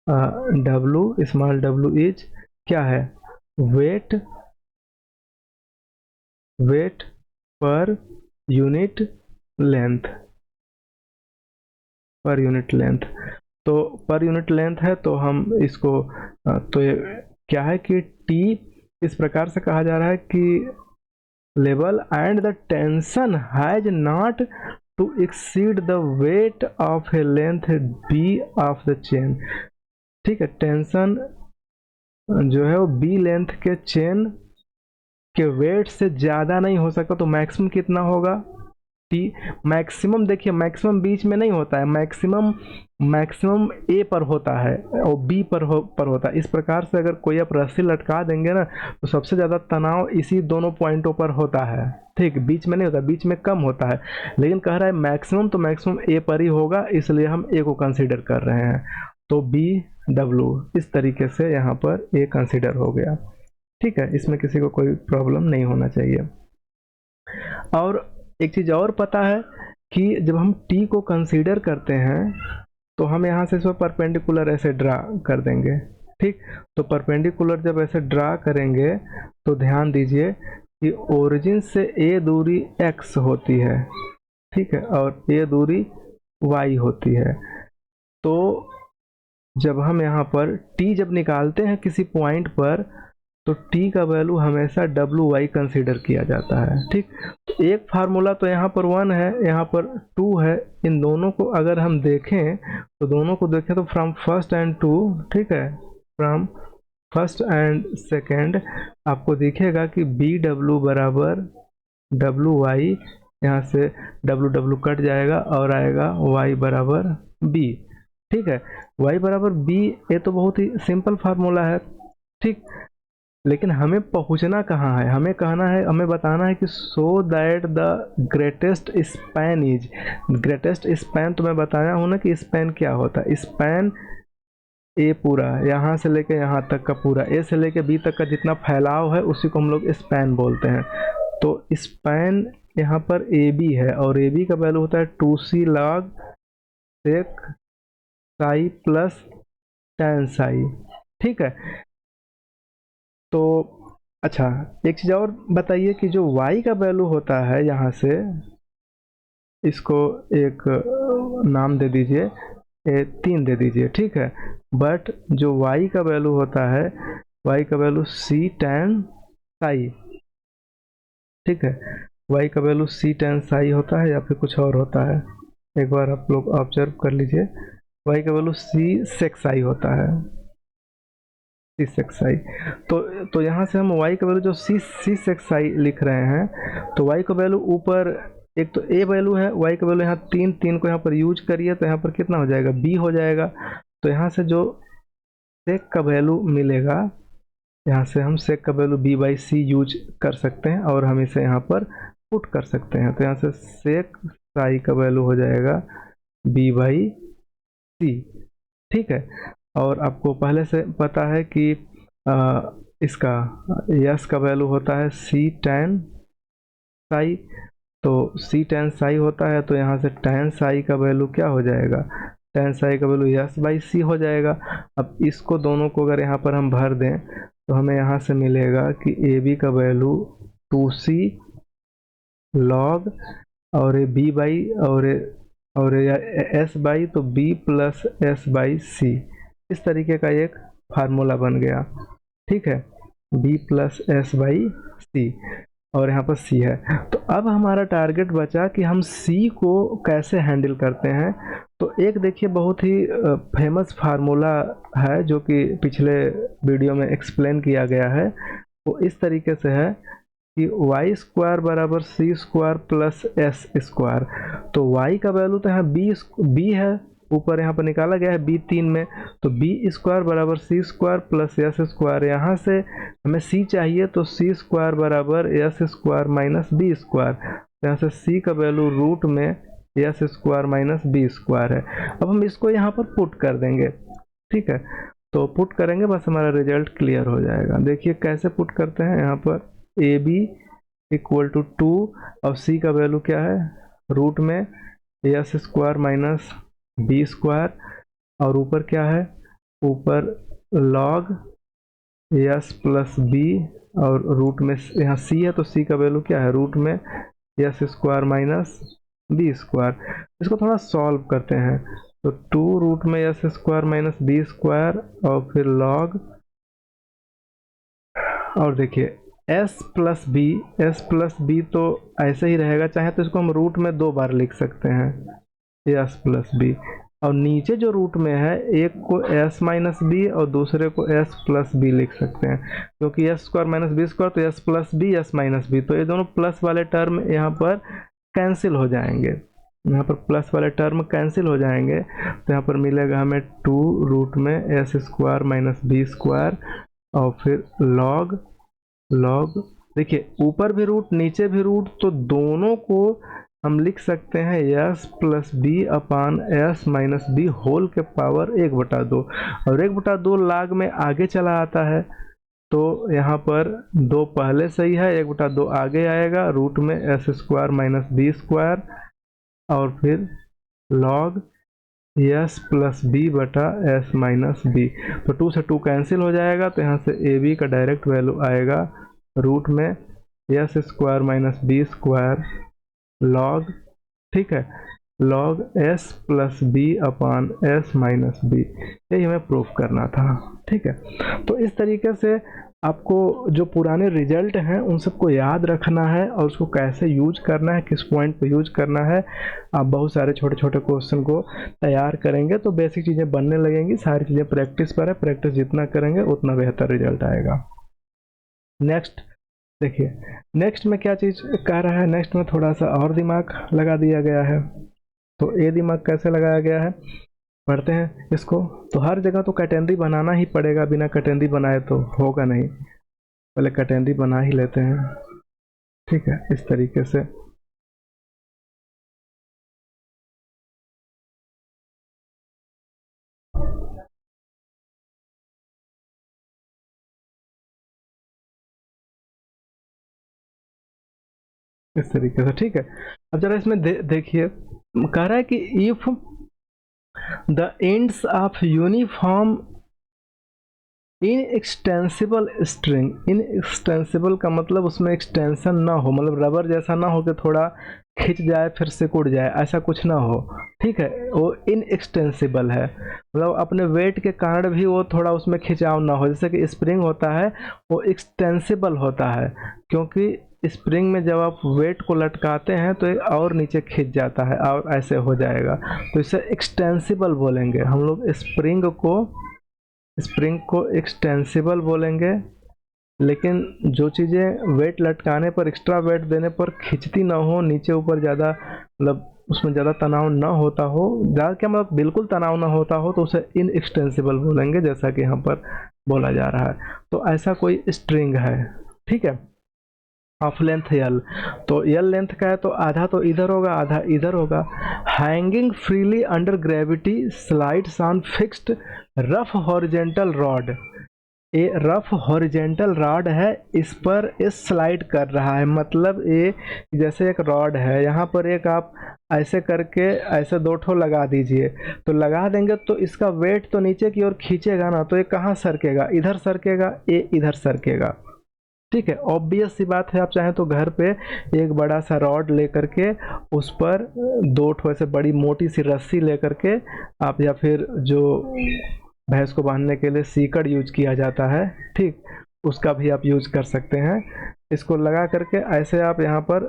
w small w is क्या है, weight per unit length, per unit length. तो पर यूनिट लेंथ है तो हम इसको तो ये क्या है कि t इस प्रकार से कहा जा रहा है कि level and the tension has not to exceed the weight of a length b of the chain. ठीक है, टेंशन जो है वो b लेंथ के चेन के वेट से ज़्यादा नहीं हो सकता, तो मैक्सिमम कितना होगा t। मैक्सिमम देखिए, मैक्सिमम बीच में नहीं होता है, मैक्सिमम a पर होता है और b पर होता है। इस प्रकार से अगर कोई आप रस्सी लटका देंगे ना तो सबसे ज़्यादा तनाव इसी दोनों पॉइंटों पर होता है। ठीक, बीच में नहीं होता, बीच में कम होता है, लेकिन कह रहा है मैक्सिमम, तो मैक्सिमम a पर ही होगा, इसलिए हम a को कंसीडर कर रहे हैं। तो b w इस तरीके से यहाँ पर a कंसीडर हो गया। ठीक है, इसमें किसी को कोई प्रॉब्लम नहीं होना चाहिए। और एक चीज़ और पता है कि जब हम t को कंसीडर करते हैं तो हम यहाँ से इसको परपेंडिकुलर ऐसे ड्रा कर देंगे। ठीक, तो परपेंडिकुलर जब ऐसे ड्रा करेंगे तो ध्यान दीजिए कि ओरिजिन से a दूरी x होती है, ठीक है, और a दूरी y होती है। तो जब हम यहाँ पर t जब निकालते हैं किसी पॉइंट पर तो t का वैल्यू हमेशा wy कंसीडर किया जाता है। ठीक, तो एक फार्मूला तो यहाँ पर 1 है, यहाँ पर 2 है, इन दोनों को अगर हम देखें तो फ्रॉम फर्स्ट एंड टू, ठीक है, फ्रॉम फर्स्ट एंड सेकेंड आपको दिखेगा कि bw बराबर wy, यहाँ से w कट जाएगा और आएगा y बराबर b। ठीक है, y बराबर b, ये तो बहुत ही सिंपल फार्मूला है। ठीक, लेकिन हमें पहुंचना कहाँ है, हमें बताना है कि so that the greatest span is, greatest span तो मैं बताया हूँ ना कि स्पैन क्या होता है, स्पैन ए पूरा यहाँ से लेके यहाँ तक का पूरा, ए से लेके बी तक का जितना फैलाव है उसी को हम लोग स्पैन बोलते हैं। तो स्पैन यहाँ पर ए बी है और ए बी का वैल्यू होता है 2c log sec Sai plus tan Sai. ठीक है, तो अच्छा एक चीज़ और बताइए कि जो y का वैल्यू होता है, यहाँ से इसको एक नाम दे दीजिए, 3 दे दीजिए। ठीक है, बट जो y का वैल्यू होता है, y का वैल्यू c tan साई। ठीक है, y का वैल्यू c tan साई होता है या फिर कुछ और होता है, एक बार आप लोग ऑब्जर्व कर लीजिए। y का वैल्यू c sec साई होता है, c sec साई। तो यहाँ से हम y का वैल्यू जो c sec साई लिख रहे हैं, तो y का वैल्यू ऊपर एक तो a वैल्यू है, y का वैल्यू यहाँ 3 को यहाँ पर यूज करिए तो यहाँ पर कितना हो जाएगा, b हो जाएगा। तो यहाँ से जो sec का वैल्यू मिलेगा, यहाँ से हम sec का value b by c use कर सकते हैं और हम इसे यहाँ पर पुट कर सकते हैं। तो यहाँ से sec साई का वैल्यू हो जाएगा b बाई c। ठीक है, और आपको पहले से पता है कि इसका यस का वैल्यू होता है c tan साई, तो c tan साई होता है, तो यहाँ से tan साई का वैल्यू क्या हो जाएगा, tan साई का वैल्यू यस बाई c हो जाएगा। अब इसको दोनों को अगर यहाँ पर हम भर दें तो हमें यहाँ से मिलेगा कि ए बी का वैल्यू 2c log और ए b बाई और एस बाई, तो b प्लस एस बाई सी, इस तरीके का एक फार्मूला बन गया। ठीक है, b प्लस एस बाई सी और यहाँ पर c है। तो अब हमारा टारगेट बचा कि हम c को कैसे हैंडल करते हैं। तो एक देखिए बहुत ही फेमस फार्मूला है जो कि पिछले वीडियो में एक्सप्लेन किया गया है, वो इस तरीके से है कि वाई स्क्वायर बराबर c square plus s square. तो y का वैल्यू तो यहाँ b है, ऊपर यहाँ पर निकाला गया है b 3 में, तो b स्क्वायर बराबर c square plus s square. यहाँ से हमें c चाहिए तो सी स्क्वायर बराबर s square minus b square, तो यहाँ से c का वैल्यू रूट में s square minus b square है। अब हम इसको यहाँ पर पुट कर देंगे, ठीक है, तो पुट करेंगे बस हमारा रिजल्ट क्लियर हो जाएगा। देखिए कैसे पुट करते हैं, यहाँ पर ए बी इक्वल टू 2 और c का वैल्यू क्या है, रूट में s square minus b square, और ऊपर क्या है, ऊपर लॉग एस प्लस बी, और रूट में यहाँ c है तो c का वैल्यू क्या है, रूट में s square minus b square. इसको थोड़ा सॉल्व करते हैं, तो 2 रूट में s square minus b square और फिर लॉग, और देखिए s प्लस बी तो ऐसे ही रहेगा, चाहे तो इसको हम रूट में 2 बार लिख सकते हैं s प्लस बी, और नीचे जो रूट में है एक को s माइनस बी और दूसरे को s प्लस बी लिख सकते हैं, क्योंकि s square minus b square तो s plus b s minus b, तो ये दोनों प्लस वाले टर्म यहाँ पर कैंसिल हो जाएंगे, यहाँ पर प्लस वाले टर्म कैंसिल हो जाएंगे, तो यहाँ पर मिलेगा हमें 2 रूट में s square minus b square और फिर लॉग, देखिए ऊपर भी रूट नीचे भी रूट, तो दोनों को हम लिख सकते हैं S plus b upon s minus B whole के पावर 1/2, और 1/2 लाग में आगे चला आता है, तो यहाँ पर 2 पहले सही है, 1/2 आगे आएगा, रूट में s square minus b square और फिर लॉग एस प्लस बी बटा एस माइनस बी, तो 2 से 2 कैंसिल हो जाएगा, तो यहाँ से ए बी का डायरेक्ट वैल्यू आएगा रूट में s square minus b square log, ठीक है, log s plus b upon s minus b, यही हमें प्रूफ करना था, ठीक है। तो इस तरीके से आपको जो पुराने रिजल्ट हैं उन सबको याद रखना है और उसको कैसे यूज करना है, किस पॉइंट पे यूज करना है। आप बहुत सारे छोटे छोटे क्वेश्चन को तैयार करेंगे तो बेसिक चीज़ें बनने लगेंगी, सारी चीज़ें प्रैक्टिस पर है, प्रैक्टिस जितना करेंगे उतना बेहतर रिजल्ट आएगा। नेक्स्ट देखिए, नेक्स्ट में क्या चीज़ कह रहा है, नेक्स्ट में थोड़ा सा और दिमाग लगा दिया गया है, तो ये दिमाग कैसे लगाया गया है पढ़ते हैं इसको। तो हर जगह तो कैटेगरी बनाना ही पड़ेगा, बिना कैटेगरी बनाए तो होगा नहीं, पहले कैटेगरी बना ही लेते हैं, ठीक है, इस तरीके से। इस तरीके से, ठीक है। अब जरा इसमें देखिए, कह रहा है कि if the ends of uniform inextensible string, inextensible का मतलब उसमें एक्सटेंशन ना हो, मतलब रबर जैसा ना हो कि थोड़ा खिंच जाए फिर सिकुड़ जाए, ऐसा कुछ ना हो, ठीक है, वो इनएक्सटेंसिबल है, मतलब अपने वेट के कारण भी वो थोड़ा उसमें खिंचाव ना हो। जैसे कि स्प्रिंग होता है वो एक्सटेंसिबल होता है, क्योंकि स्प्रिंग में जब आप वेट को लटकाते हैं तो ये और नीचे खिंच जाता है और ऐसे हो जाएगा, तो इसे एक्सटेंसिबल बोलेंगे हम लोग। स्प्रिंग को एक्सटेंसिबल बोलेंगे, लेकिन जो चीज़ें वेट लटकाने पर, एक्स्ट्रा वेट देने पर खिंचती ना हो, नीचे ऊपर ज़्यादा, मतलब उसमें ज़्यादा तनाव ना होता हो, ज़्यादा क्या मतलब बिल्कुल तनाव ना होता हो, तो उसे इनएक्सटेंसिबल बोलेंगे, जैसा कि यहाँ पर बोला जा रहा है। तो ऐसा कोई स्ट्रिंग है, ठीक है, ऑफ लेंथ यल, तो यल लेंथ का है तो आधा तो इधर होगा आधा इधर होगा। Hanging freely under gravity slides on fixed rough horizontal rod, ये रफ हॉरिजेंटल रॉड है, इस पर इस स्लाइड कर रहा है, मतलब ये जैसे एक रॉड है, यहाँ पर एक आप ऐसे करके ऐसे 2 ठो लगा दीजिए, तो लगा देंगे तो इसका वेट तो नीचे की ओर खींचेगा ना, तो ये कहाँ सरकेगा, इधर सरकेगा, ये इधर सरकेगा, ठीक है। ऑब्वियस सी बात है, आप चाहें तो घर पे एक बड़ा सा रॉड लेकर के उस पर 2 ठो ऐसे बड़ी मोटी सी रस्सी लेकर के आप, या फिर जो भैंस को बांधने के लिए सीकड़ यूज किया जाता है, ठीक, उसका भी आप यूज कर सकते हैं। इसको लगा करके ऐसे आप यहाँ पर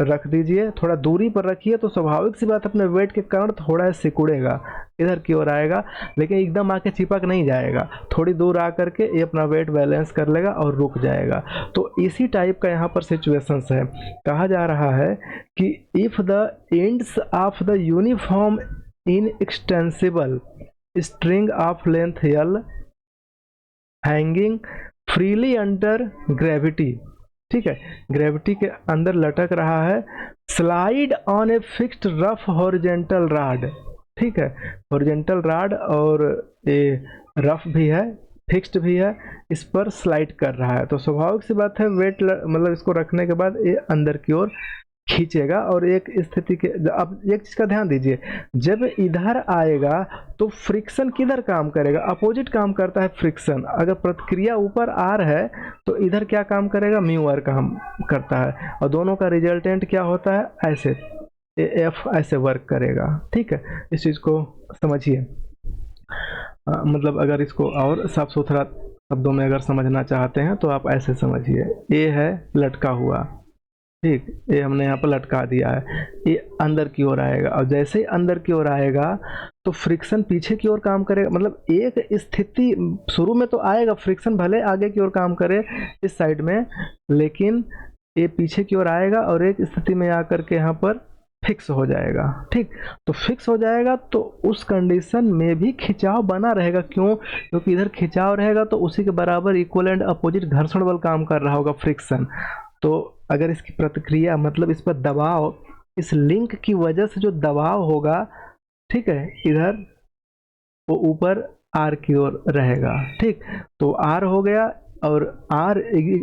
रख दीजिए, थोड़ा दूरी पर रखिए, तो स्वाभाविक सी बात अपने वेट के कारण थोड़ा सिकुड़ेगा, इधर की ओर आएगा, लेकिन एकदम आके चिपक नहीं जाएगा, थोड़ी दूर आ करके ये अपना वेट बैलेंस कर लेगा और रुक जाएगा। तो इसी टाइप का यहाँ पर सिचुएशंस है। कहा जा रहा है कि if the ends of the uniform inextensible string of length L hanging freely under gravity, ठीक है, ग्रेविटी के अंदर लटक रहा है, slide on a fixed rough horizontal rod, ठीक है, हॉरिजेंटल रॉड और ये रफ भी है, फिक्स्ड भी है, इस पर स्लाइड कर रहा है। तो स्वाभाविक सी बात है, वेट मतलब इसको रखने के बाद ये अंदर की ओर खींचेगा। और एक स्थिति के, अब एक चीज का ध्यान दीजिए, जब इधर आएगा तो फ्रिक्शन किधर काम करेगा, अपोजिट काम करता है फ्रिक्शन। अगर प्रतिक्रिया ऊपर आर है तो इधर क्या काम करेगा, म्यू आर काम करता है, और दोनों का रिजल्टेंट क्या होता है, ऐसे एफ ऐसे वर्क करेगा। ठीक है, इस चीज को समझिए। मतलब अगर इसको और साफ सुथरा शब्दों में अगर समझना चाहते हैं तो आप ऐसे समझिए, ए है लटका हुआ, ठीक, ये हमने यहाँ पर लटका दिया है, ये अंदर की ओर आएगा, और जैसे ही अंदर की ओर आएगा तो फ्रिक्शन पीछे की ओर काम करेगा। मतलब एक स्थिति शुरू में तो आएगा फ्रिक्शन, भले आगे की ओर काम करे इस साइड में, लेकिन ये पीछे की ओर आएगा और एक स्थिति में आकर के यहाँ पर फिक्स हो जाएगा। ठीक, तो फिक्स हो जाएगा तो उस कंडीशन में भी खिंचाव बना रहेगा। क्यों? क्योंकि इधर खिंचाव रहेगा तो उसी के बराबर इक्वल एंड अपोजिट घर्षण बल काम कर रहा होगा, फ्रिक्शन। तो अगर इसकी प्रतिक्रिया मतलब इस पर दबाव, इस लिंक की वजह से जो दबाव होगा, ठीक है, इधर वो ऊपर आर की ओर रहेगा। ठीक, तो आर हो गया, और आर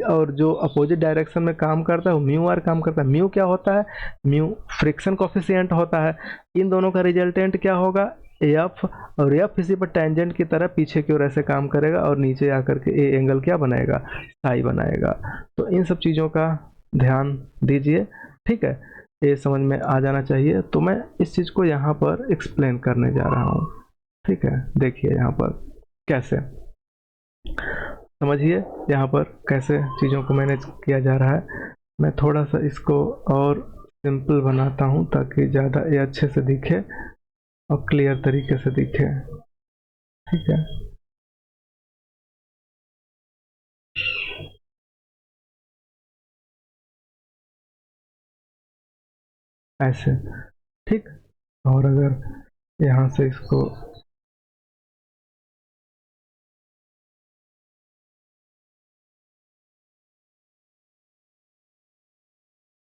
और जो अपोजिट डायरेक्शन में काम करता है वो म्यू आर काम करता है। म्यू क्या होता है, म्यू फ्रिक्शन कोफिशिएंट होता है। इन दोनों का रिजल्टेंट क्या होगा, एफ, और एफ इसी पर टेंजेंट की तरह पीछे की ओर ऐसे काम करेगा और नीचे आकर के ए एंगल क्या बनाएगा, साई बनाएगा। तो इन सब चीज़ों का ध्यान दीजिए। ठीक है, ये समझ में आ जाना चाहिए। तो मैं इस चीज़ को यहाँ पर एक्सप्लेन करने जा रहा हूँ। ठीक है, देखिए यहाँ पर कैसे समझिए, यहाँ पर कैसे चीज़ों को मैनेज किया जा रहा है। मैं थोड़ा सा इसको और सिंपल बनाता हूँ ताकि ज़्यादा ये अच्छे से दिखे और क्लियर तरीके से दिखे। ठीक है, ऐसे। ठीक, और अगर यहाँ से इसको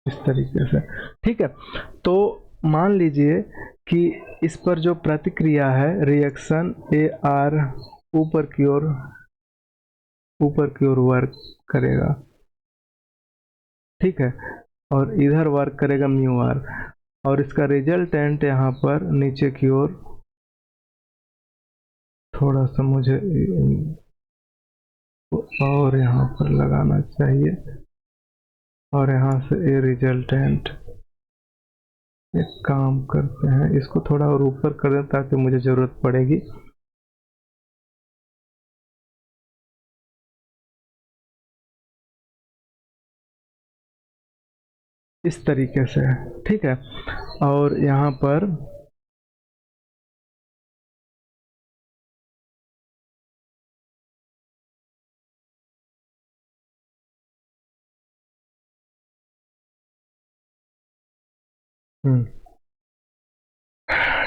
इस तरीके से, ठीक है, तो मान लीजिए कि इस पर जो प्रतिक्रिया है, रिएक्शन ए आर ऊपर की ओर वर्क करेगा। ठीक है, और इधर वर्क करेगा म्यू आर, और इसका रिजल्टेंट यहाँ पर नीचे की ओर, थोड़ा सा मुझे और यहाँ पर लगाना चाहिए, और यहाँ से ए रिजल्टेंट, एक काम करते हैं, इसको थोड़ा और ऊपर कर दें ताकि मुझे ज़रूरत पड़ेगी। इस तरीके से। ठीक है, और यहाँ पर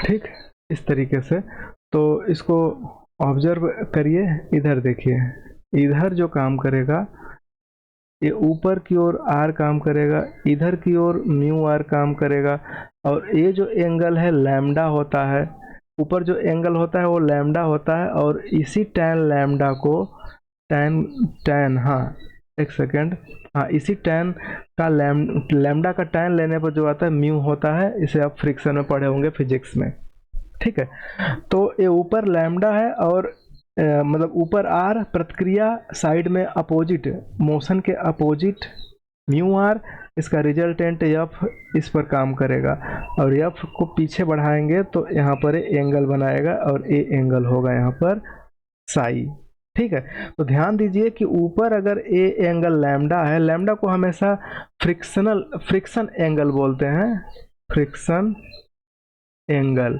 ठीक, इस तरीके से। तो इसको ऑब्जर्व करिए, इधर देखिए, इधर जो काम करेगा ये ऊपर की ओर आर काम करेगा, इधर की ओर म्यू आर काम करेगा, और ये जो एंगल है लैम्डा होता है, ऊपर जो एंगल होता है वो लैम्डा होता है, और इसी टैन लैम्डा को टैन हाँ एक सेकेंड, हाँ इसी टैन का लैम्डा का टैन लेने पर जो आता है म्यू होता है। इसे आप फ्रिक्शन में पढ़े होंगे फिजिक्स में। ठीक है, तो ये ऊपर लैम्डा है और मतलब ऊपर आर, प्रतिक्रिया साइड में अपोजिट, मोशन के अपोजिट म्यू आर, इसका रिजल्टेंट एफ इस पर काम करेगा, और एफ को पीछे बढ़ाएंगे तो यहाँ पर एंगल बनाएगा, और ए एंगल होगा यहाँ पर साई। ठीक है, तो ध्यान दीजिए कि ऊपर अगर ए एंगल लैम्डा है, लैम्डा को हमेशा फ्रिक्शन एंगल बोलते हैं, फ्रिक्शन एंगल,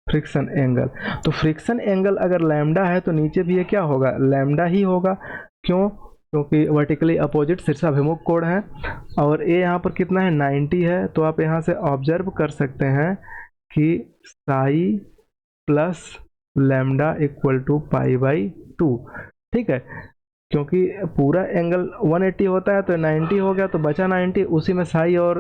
फ्रिक्शन एंगल। तो फ्रिक्शन एंगल अगर लैम्डा है तो नीचे भी ये क्या होगा, लैम्डा ही होगा। क्यों? क्योंकि वर्टिकली अपोजिट शीर्षाभिमुख कोण है, और ए यहाँ पर कितना है, 90 है। तो आप यहाँ से ऑब्जर्व कर सकते हैं कि psi plus lambda equal to pi by 2। ठीक है, क्योंकि पूरा एंगल 180 होता है तो 90 हो गया, तो बचा 90, उसी में साई और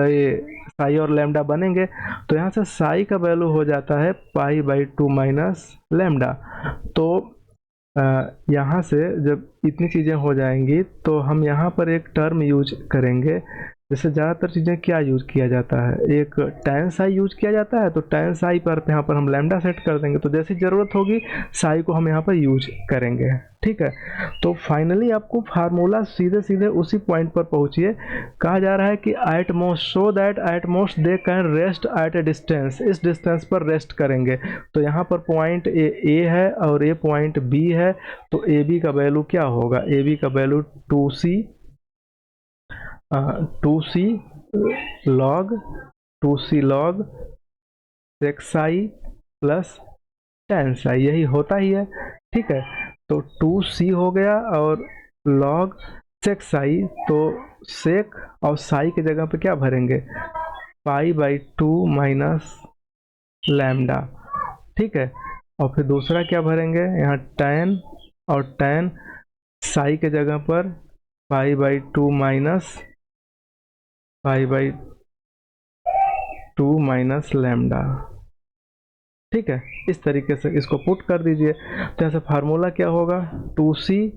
ये साई और लैम्डा बनेंगे। तो यहाँ से साई का वैल्यू हो जाता है π/2 माइनस लैम्डा। तो यहाँ से जब इतनी चीज़ें हो जाएंगी तो हम यहाँ पर एक टर्म यूज करेंगे। जैसे ज़्यादातर चीज़ें क्या यूज किया जाता है, एक tan साई यूज किया जाता है, तो tan साई पर यहाँ पर हम लैम्डा सेट कर देंगे, तो जैसी ज़रूरत होगी साई को हम यहाँ पर यूज करेंगे। ठीक है, तो फाइनली आपको फार्मूला सीधे सीधे उसी पॉइंट पर पहुँचिए। कहा जा रहा है कि at most, so that at most they can rest at A distance, इस डिस्टेंस पर रेस्ट करेंगे। तो यहाँ पर पॉइंट ए है और ये पॉइंट बी है, तो ए बी का वैल्यू क्या होगा, ए बी का value 2c log sec Sai plus tan Sai, यही होता ही है। ठीक है, तो 2c हो गया और log sec साई, तो sec और साई की जगह पे क्या भरेंगे, π/2 माइनस लैम्डा। ठीक है, और फिर दूसरा क्या भरेंगे, यहाँ tan, और tan साई के जगह पर π/2 माइनस लैम्डा। ठीक है, इस तरीके से इसको पुट कर दीजिए। तो यहाँ से फार्मूला क्या होगा, 2c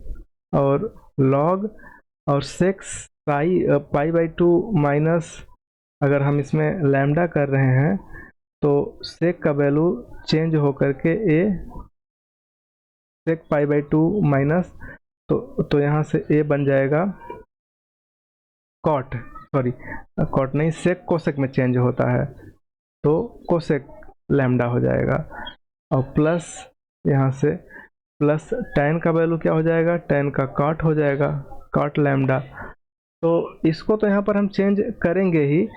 और log और sec साई π/2 माइनस, अगर हम इसमें लैम्डा कर रहे हैं तो sec का वैल्यू चेंज होकर के a sec π/2 माइनस, तो यहाँ से a बन जाएगा cot, सॉरी cot नहीं, sec कोसेक में चेंज होता है, तो कोसेक लैम्डा हो जाएगा। और प्लस यहाँ से प्लस tan का वैल्यू क्या हो जाएगा, tan का cot हो जाएगा, cot लैम्डा। तो इसको तो यहाँ पर हम चेंज करेंगे ही,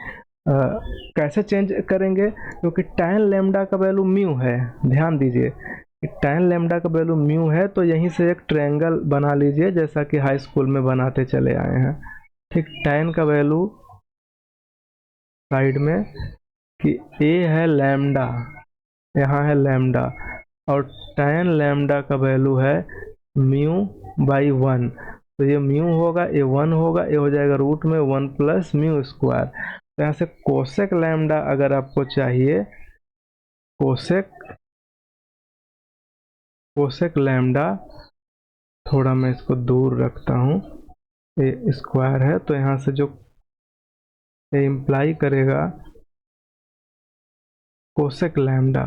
कैसे चेंज करेंगे, क्योंकि tan लैम्डा का वैल्यू म्यू है, ध्यान दीजिए tan लैम्डा का वैल्यू म्यू है, तो यहीं से एक ट्रायंगल बना लीजिए जैसा कि हाई स्कूल में बनाते चले आए हैं। ठीक, tan का वैल्यू साइड में कि a है लैम्डा, यहाँ है लैम्डा, और tan लैम्डा का वैल्यू है μ/1, तो ये म्यू होगा, ये 1 होगा, ये हो जाएगा रूट में 1 प्लस म्यू स्क्वायर। तो यहाँ से कोसेक लैम्डा अगर आपको चाहिए, कोसेक लैम्डा, थोड़ा मैं इसको दूर रखता हूँ, ये स्क्वायर है, तो यहाँ से जो ये इम्प्लाई करेगा cosec lambda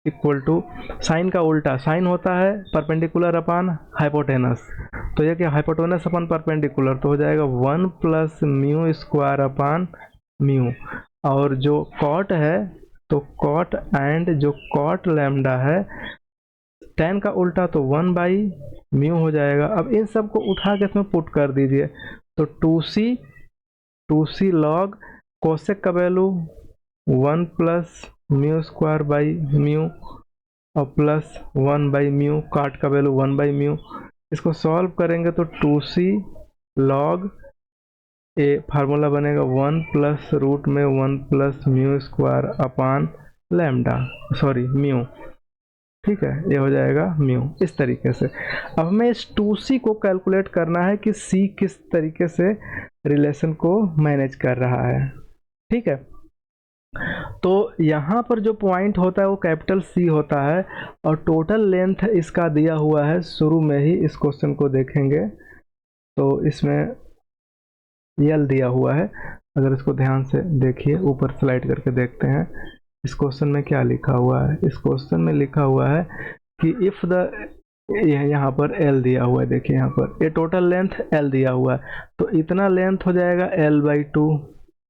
equal to, sine का उल्टा, साइन होता है परपेंडिकुलर अपान हाइपोटेनस, तो ये क्या हाइपोटेनस अपन परपेंडिकुलर, तो हो जाएगा 1 plus mu square upon mu. और जो कॉट है तो कॉट, एंड जो कॉट लैम्डा है tan का उल्टा तो 1/म्यू हो जाएगा। अब इन सब को उठा के इसमें पुट कर दीजिए, तो 2c log कोसेक का value 1 plus mu square by mu और प्लस 1/म्यू, काट का वैल्यू 1/म्यू। इसको सॉल्व करेंगे तो 2c log ए फार्मूला बनेगा 1 प्लस रूट में 1 plus mu square upon lambda, sorry mu. ठीक है, ये हो जाएगा म्यू, इस तरीके से। अब हमें इस 2c को कैलकुलेट करना है कि c किस तरीके से रिलेशन को मैनेज कर रहा है। ठीक है, तो यहाँ पर जो पॉइंट होता है वो कैपिटल C होता है, और टोटल लेंथ इसका दिया हुआ है, शुरू में ही इस क्वेश्चन को देखेंगे तो इसमें L दिया हुआ है। अगर इसको ध्यान से देखिए, ऊपर स्लाइड करके देखते हैं इस क्वेश्चन में क्या लिखा हुआ है। इस क्वेश्चन में लिखा हुआ है कि इफ द, यहाँ पर L दिया हुआ है, देखिए यहाँ पर ये टोटल लेंथ L दिया हुआ है, तो इतना लेंथ हो जाएगा L/2,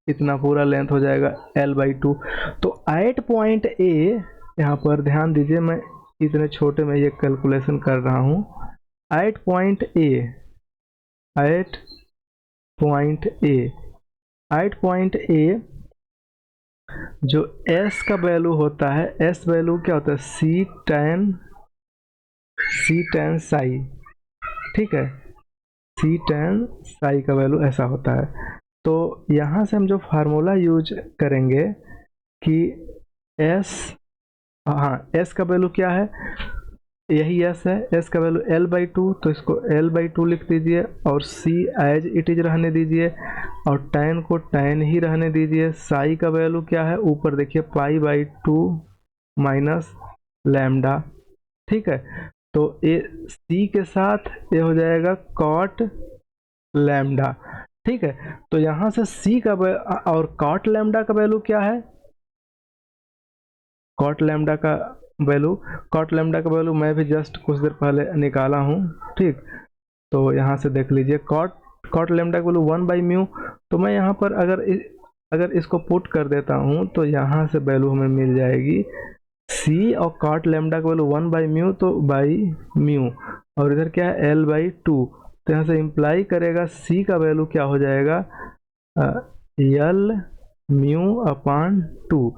इतना पूरा लेंथ हो जाएगा L/2। तो एट पॉइंट A, यहाँ पर ध्यान दीजिए, मैं इतने छोटे में ये कैलकुलेशन कर रहा हूँ। एट पॉइंट A जो S का वैल्यू होता है, S वैल्यू क्या होता है, C tan साई। ठीक है, C tan साई का वैल्यू ऐसा होता है। तो यहाँ से हम जो फार्मूला यूज करेंगे कि S, हाँ S का वैल्यू क्या है, यही एस है, एस का वैल्यू L/2, तो इसको L/2 लिख दीजिए और C एज इट इज रहने दीजिए और tan को tan ही रहने दीजिए। साई का वैल्यू क्या है, ऊपर देखिए π/2 माइनस लैम्डा, ठीक है। तो ये C के साथ ये हो जाएगा cot लैम्डा, ठीक है। तो यहाँ से C का और cot लैम्डा का वैल्यू क्या है, cot लैम्डा का वैल्यू मैं भी जस्ट कुछ देर पहले निकाला हूँ, ठीक। तो यहाँ से देख लीजिए cot लैम्डा का वैल्यू 1/μ। तो मैं यहाँ पर अगर इसको पुट कर देता हूँ तो यहाँ से वैल्यू हमें मिल जाएगी C और cot लैम्डा का वैल्यू 1/μ, तो μ और इधर क्या है L/2। तो यहाँ से इम्प्लाई करेगा C का वैल्यू क्या हो जाएगा L/2।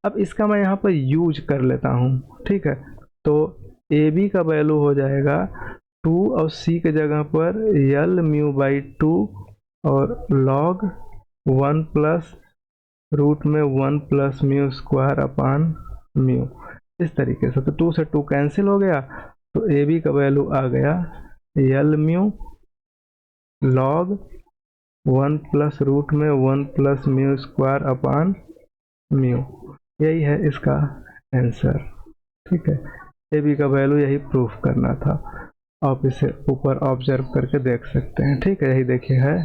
अब इसका मैं यहाँ पर यूज कर लेता हूँ, ठीक है। तो AB का वैल्यू हो जाएगा 2 और C के जगह पर L/2 और log 1 प्लस रूट में 1 प्लस μ²/μ, इस तरीके से। तो 2 से 2 कैंसिल हो गया, तो AB का वैल्यू आ गया L/μ log 1 प्लस रूट में 1 प्लस μ²/μ। यही है इसका आंसर, ठीक है। AB का वैल्यू यही प्रूफ करना था, आप इसे ऊपर ऑब्जर्व करके देख सकते हैं, ठीक है। यही देखिए है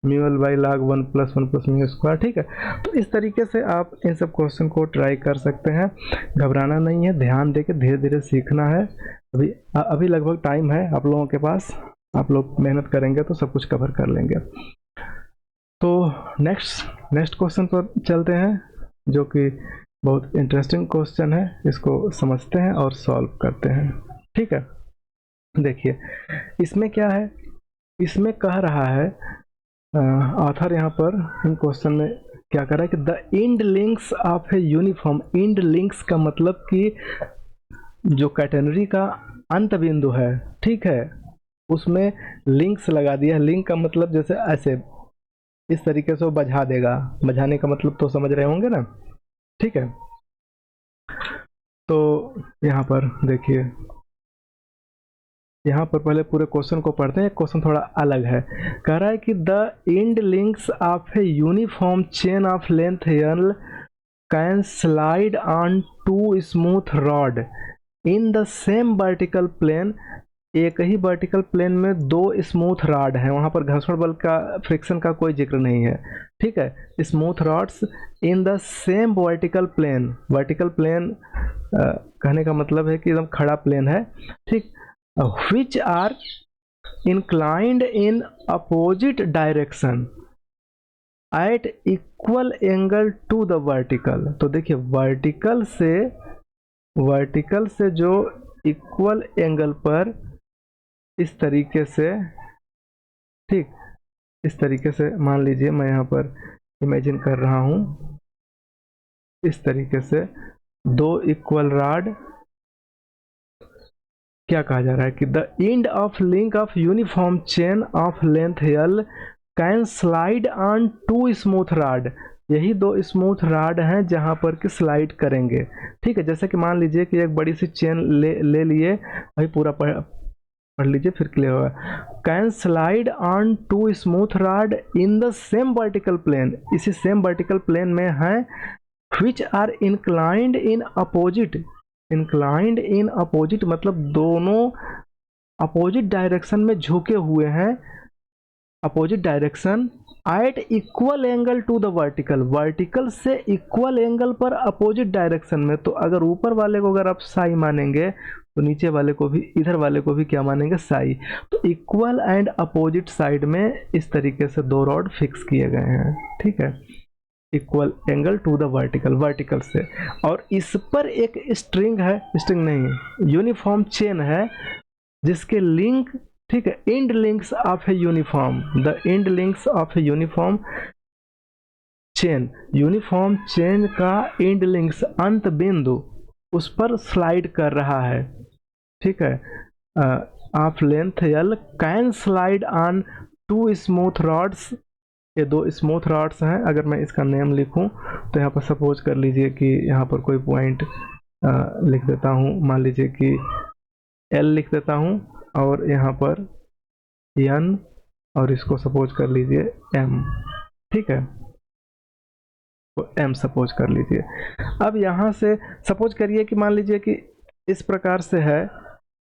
μL बाई log 1 प्लस μ², ठीक है। तो इस तरीके से आप इन सब क्वेश्चन को ट्राई कर सकते हैं, घबराना नहीं है, ध्यान देके धीरे धीरे सीखना है। अभी लगभग टाइम है आप लोगों के पास, आप लोग मेहनत करेंगे तो सब कुछ कवर कर लेंगे। तो नेक्स्ट क्वेश्चन पर चलते हैं, जो कि बहुत इंटरेस्टिंग क्वेश्चन है। इसको समझते हैं और सॉल्व करते हैं, ठीक है। देखिए इसमें क्या है, इसमें कह रहा है ऑथर यहाँ पर इन क्वेश्चन में क्या कर रहा है कि the end links of a uniform. And links का मतलब कि जो कैटेनरी का अंत बिंदु है, ठीक है, उसमें लिंक्स लगा दिया। लिंक का मतलब जैसे ऐसे इस तरीके से वो बजा देगा, बजाने का मतलब तो समझ रहे होंगे ना, ठीक है। तो यहाँ पर देखिए, यहाँ पर पहले पूरे क्वेश्चन को पढ़ते हैं। क्वेश्चन थोड़ा अलग है, कह रहा है कि the end links of a uniform chain of length L can slide on two smooth rod in the same vertical plane. एक ही वर्टिकल प्लेन में दो स्मूथ रॉड है, वहाँ पर घर्षण बल का, फ्रिक्शन का कोई जिक्र नहीं है, ठीक है। Smooth rods in the same vertical plane. Vertical plane कहने का मतलब है कि एकदम खड़ा प्लेन है, ठीक। which are inclined in opposite direction at equal angle to the vertical। तो देखिए वर्टिकल से जो इक्वल एंगल पर इस तरीके से, ठीक, इस तरीके से मान लीजिए, मैं यहाँ पर इमेजिन कर रहा हूँ, इस तरीके से दो इक्वल रॉड, क्या कहा जा रहा है कि the end of link of uniform chain of length L can slide on two smooth rod. यही दो स्मूथ रॉड हैं जहां पर कि स्लाइड करेंगे, ठीक है। जैसे कि मान लीजिए कि एक बड़ी सी चेन ले लिए, वही पूरा पढ़ लीजिए फिर क्लियर होगा। Can slide on two smooth rod in the same vertical plane, इसी सेम वर्टिकल प्लेन में है। Which are inclined in opposite. Inclined in opposite मतलब दोनों अपोजिट डायरेक्शन में झुके हुए हैं, opposite direction at equal angle to the vertical. Vertical से इक्वल एंगल पर अपोजिट डायरेक्शन में। तो अगर ऊपर वाले को अगर आप साई मानेंगे तो नीचे वाले को भी, इधर वाले को भी क्या मानेंगे, साई। तो इक्वल एंड अपोजिट साइड में इस तरीके से दो रॉड फिक्स किए गए हैं, ठीक है। Equal angle to the vertical से, और इस पर एक स्ट्रिंग है, स्ट्रिंग नहीं, यूनिफॉर्म चेन है जिसके लिंक, ठीक है, and links of a uniform. The end links of a uniform chain, uniform chain का एंड लिंक्स, अंत बिंदु, उस पर स्लाइड कर रहा है, ठीक है, of length L can slide on two smooth rods. ये दो स्मूथ रॉड्स हैं। अगर मैं इसका नेम लिखूं तो यहाँ पर सपोज कर लीजिए कि यहाँ पर कोई पॉइंट लिख देता हूँ, मान लीजिए कि L लिख देता हूँ और यहाँ पर N और इसको सपोज कर लीजिए M, ठीक है, तो M सपोज कर लीजिए। अब यहाँ से सपोज करिए कि मान लीजिए कि इस प्रकार से है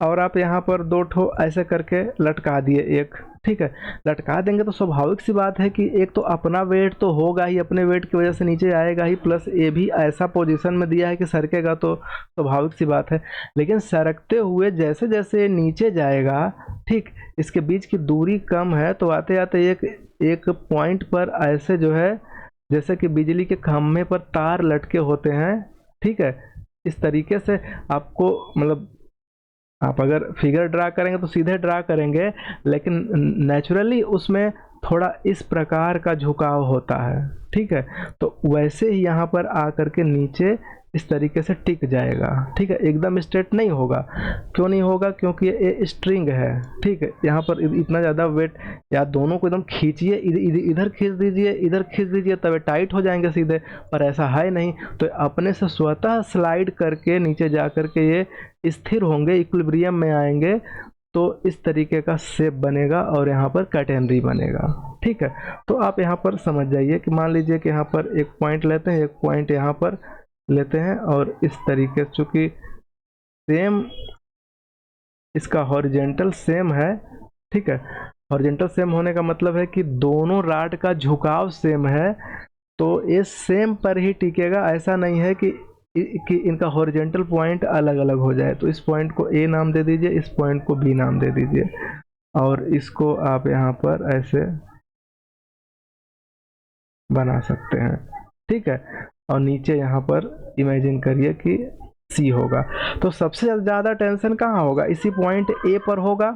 और आप यहाँ पर दो ठो ऐसे करके लटका दिए एक, ठीक है, लटका देंगे तो स्वाभाविक सी बात है कि एक तो अपना वेट तो होगा ही, अपने वेट की वजह से नीचे आएगा ही, प्लस ये भी ऐसा पोजीशन में दिया है कि सरकेगा, तो स्वाभाविक सी बात है। लेकिन सरकते हुए जैसे जैसे नीचे जाएगा, ठीक, इसके बीच की दूरी कम है, तो आते आते एक पॉइंट पर ऐसे जो है जैसे कि बिजली के खंभे पर तार लटके होते हैं, ठीक है, इस तरीके से आपको मतलब आप अगर फिगर ड्रा करेंगे तो सीधे ड्रा करेंगे, लेकिन नेचुरली उसमें थोड़ा इस प्रकार का झुकाव होता है, ठीक है, तो वैसे ही यहाँ पर आकर के नीचे इस तरीके से टिक जाएगा, ठीक है, एकदम स्ट्रेट नहीं होगा। क्यों नहीं होगा? क्योंकि ये स्ट्रिंग है, ठीक है, यहाँ पर इतना ज़्यादा वेट, या दोनों को एकदम खींचिए, इधर खींच दीजिए, इधर खींच दीजिए, तब टाइट हो जाएंगे सीधे, पर ऐसा है नहीं, तो अपने से स्वतः स्लाइड करके नीचे जा करके ये स्थिर होंगे, इक्विलिब्रियम में आएंगे, तो इस तरीके का शेप बनेगा और यहाँ पर कैटेनरी बनेगा, ठीक है। तो आप यहाँ पर समझ जाइए कि मान लीजिए कि यहाँ पर एक पॉइंट लेते हैं, एक पॉइंट यहाँ पर लेते हैं, और इस तरीके से चूँकि सेम इसका हॉरिजेंटल सेम है, ठीक है, हॉरिजेंटल सेम होने का मतलब है कि दोनों राड का झुकाव सेम है, तो ये सेम पर ही टिकेगा, ऐसा नहीं है कि इनका हॉरिजेंटल पॉइंट अलग अलग हो जाए। तो इस पॉइंट को A नाम दे दीजिए, इस पॉइंट को B नाम दे दीजिए, और इसको आप यहाँ पर ऐसे बना सकते हैं, ठीक है, और नीचे यहाँ पर इमेजिन करिए कि C होगा। तो सबसे ज़्यादा टेंशन कहाँ होगा? इसी पॉइंट A पर होगा,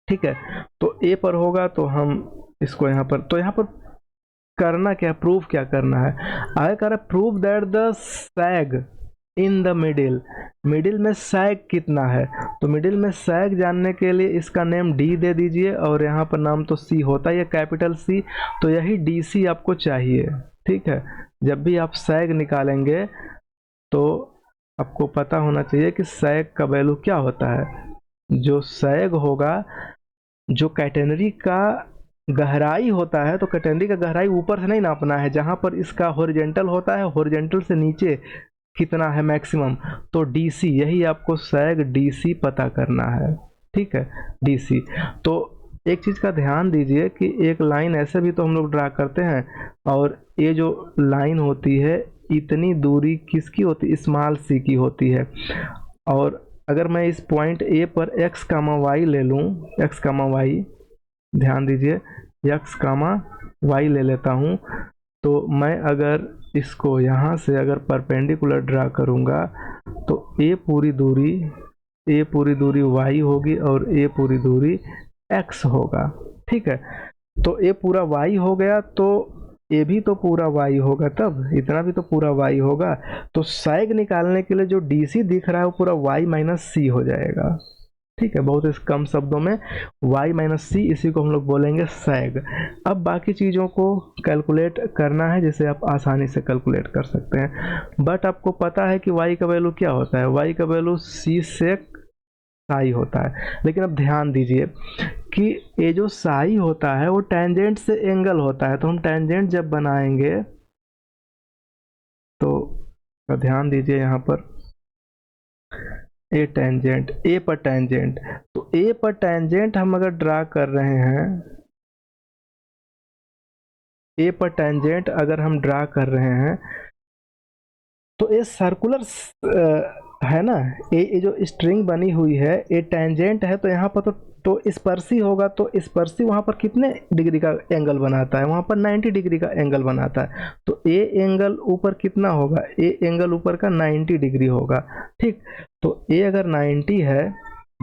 ठीक है, तो A पर होगा, तो हम इसको यहाँ पर, तो यहाँ पर करना क्या, प्रूफ क्या करना है? आगे कह रहा है prove that the sag in the middle में सैग कितना है। तो मिडिल में सैग जानने के लिए इसका नेम D दे दीजिए, और यहाँ पर नाम तो C होता है, कैपिटल C, तो यही DC आपको चाहिए, ठीक है। जब भी आप सैग निकालेंगे तो आपको पता होना चाहिए कि सैग का वैल्यू क्या होता है। जो सैग होगा, जो कैटेनरी का गहराई होता है, तो कैटेनरी का गहराई ऊपर से नहीं नापना है, जहाँ पर इसका हॉरिजेंटल होता है, हॉरिजेंटल से नीचे कितना है मैक्सिमम, तो DC, यही आपको सैग DC पता करना है, ठीक है, DC। तो एक चीज़ का ध्यान दीजिए कि एक लाइन ऐसे भी तो हम लोग ड्रा करते हैं, और ये जो लाइन होती है, इतनी दूरी किसकी होती है? स्मॉल c की होती है। और अगर मैं इस पॉइंट A पर x, y ले लूँ, x, y, ध्यान दीजिए, x, y ले लेता हूँ, तो मैं अगर इसको यहाँ से अगर परपेंडिकुलर ड्रा करूँगा, तो A पूरी दूरी y होगी और A पूरी दूरी x होगा, ठीक है। तो A पूरा y हो गया, तो A भी तो पूरा y होगा, तब इतना भी तो पूरा y होगा। तो सैग निकालने के लिए जो DC दिख रहा है वो पूरा y माइनस C हो जाएगा, ठीक है, बहुत इस कम शब्दों में y माइनस C, इसी को हम लोग बोलेंगे सैग। अब बाकी चीज़ों को कैलकुलेट करना है, जिसे आप आसानी से कैलकुलेट कर सकते हैं, बट आपको पता है कि y का वैल्यू क्या होता है? y का वैल्यू C सेक साई होता है। लेकिन अब ध्यान दीजिए कि ये जो साई होता है वो टेंजेंट से एंगल होता है, तो हम टेंजेंट जब बनाएंगे तो ध्यान दीजिए यहाँ पर A टेंजेंट, A पर टेंजेंट, तो A पर टेंजेंट हम अगर ड्रा कर रहे हैं, A पर टेंजेंट अगर हम ड्रा कर रहे हैं, तो ये सर्कुलर है ना, ये जो स्ट्रिंग बनी हुई है, ये टेंजेंट है, तो यहाँ पर तो स्पर्शी होगा, तो स्पर्शी वहाँ पर कितने डिग्री का एंगल बनाता है? वहाँ पर 90 डिग्री का एंगल बनाता है। तो ए एंगल ऊपर कितना होगा? ए एंगल ऊपर का 90 डिग्री होगा, ठीक। तो ए अगर 90 है,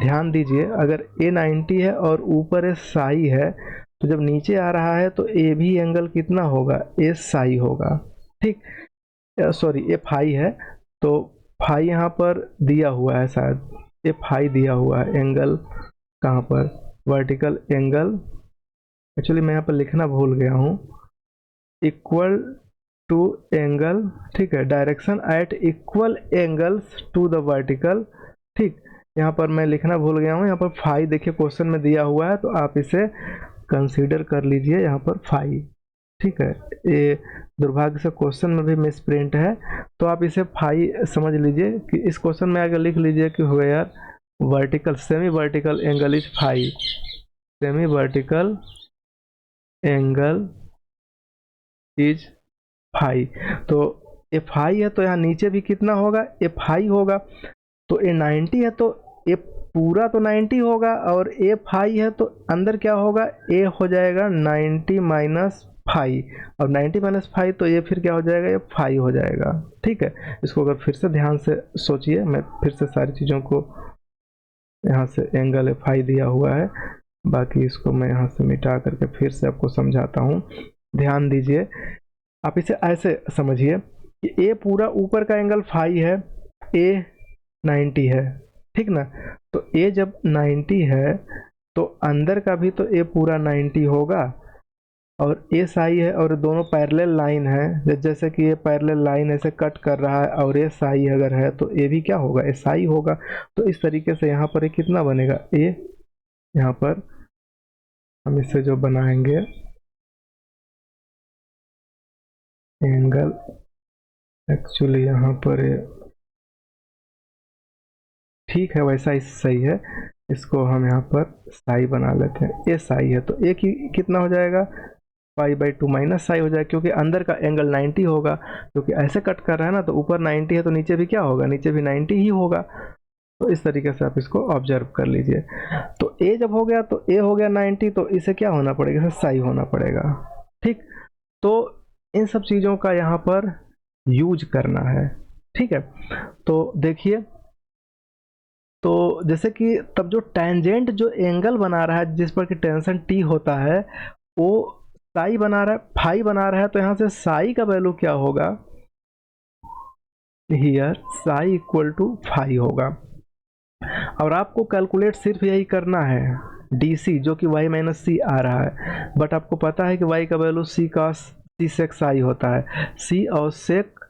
ध्यान दीजिए, अगर ए 90 है और ऊपर ए साई है, तो जब नीचे आ रहा है तो ए भी एंगल कितना होगा? ए साई होगा, ठीक, सॉरी ए फाई है, तो फाई यहाँ पर दिया हुआ है, शायद ए फाई दिया हुआ है, एंगल कहाँ पर? वर्टिकल एंगल, एक्चुअली मैं यहाँ पर लिखना भूल गया हूँ, इक्वल टू एंगल, ठीक है, direction at equal angles to the vertical, ठीक। यहाँ पर मैं लिखना भूल गया हूँ, यहाँ पर फाई देखिए क्वेश्चन में दिया हुआ है, तो आप इसे कंसीडर कर लीजिए यहाँ पर फाई, ठीक है। ये दुर्भाग्य से क्वेश्चन में भी मिस प्रिंट है, तो आप इसे फाई समझ लीजिए कि इस क्वेश्चन में आगे लिख लीजिए कि where vertical semi vertical angle is phi, semi vertical angle is phi. तो ये फाई है तो यहाँ नीचे भी कितना होगा, ये फाई होगा। तो ये 90 है तो ये पूरा तो 90 होगा, और ए फाई है तो अंदर क्या होगा, ए हो जाएगा 90 माइनस फाई, और 90 माइनस फाई तो ये फिर क्या हो जाएगा, ये फाई हो जाएगा, ठीक है। इसको अगर फिर से ध्यान से सोचिए, मैं फिर से सारी चीज़ों को यहाँ से एंगल फाई दिया हुआ है, बाकी इसको मैं यहाँ से मिटा करके फिर से आपको समझाता हूँ, ध्यान दीजिए। आप इसे ऐसे समझिए कि ए पूरा ऊपर का एंगल फाई है, ए 90 है, ठीक ना। तो ए जब 90 है तो अंदर का भी तो ए पूरा 90 होगा, और ए साई है, और दोनों पैरेलल लाइन है, जैसे कि ये पैरेलल लाइन ऐसे कट कर रहा है, और ये साई अगर है तो ए भी क्या होगा, ए साई होगा। तो इस तरीके से यहाँ पर ये कितना बनेगा, ए, यहाँ पर हम इसे जो बनाएंगे एंगल, एक्चुअली यहाँ पर ठीक है वैसा ही सही है, इसको हम यहाँ पर साई बना लेते हैं। ए साई है तो ए की कितना हो जाएगा, पाई बाई 2 माइनस साई हो जाएगा, क्योंकि अंदर का एंगल 90 होगा, क्योंकि ऐसे कट कर रहा है ना, तो ऊपर 90 है तो नीचे भी क्या होगा, नीचे भी 90 ही होगा। तो इस तरीके से आप इसको ऑब्जर्व कर लीजिए। तो ए जब हो गया तो ए हो गया 90, तो इसे क्या होना पड़ेगा, इसे साई होना पड़ेगा, ठीक। तो इन सब चीज़ों का यहाँ पर यूज करना है, ठीक है। तो देखिए, तो जैसे कि तब जो टेंजेंट जो एंगल बना रहा है जिस पर कि टेंशन टी होता है, वो साई बना रहा है, फाई बना रहा है, तो यहाँ से साई का वैल्यू क्या होगा, here psi equal to phi होगा। और आपको कैलकुलेट सिर्फ यही करना है, डी सी जो कि वाई माइनस सी आ रहा है, बट आपको पता है कि वाई का वैल्यू सी का सी सेक साई होता है, सी और सेक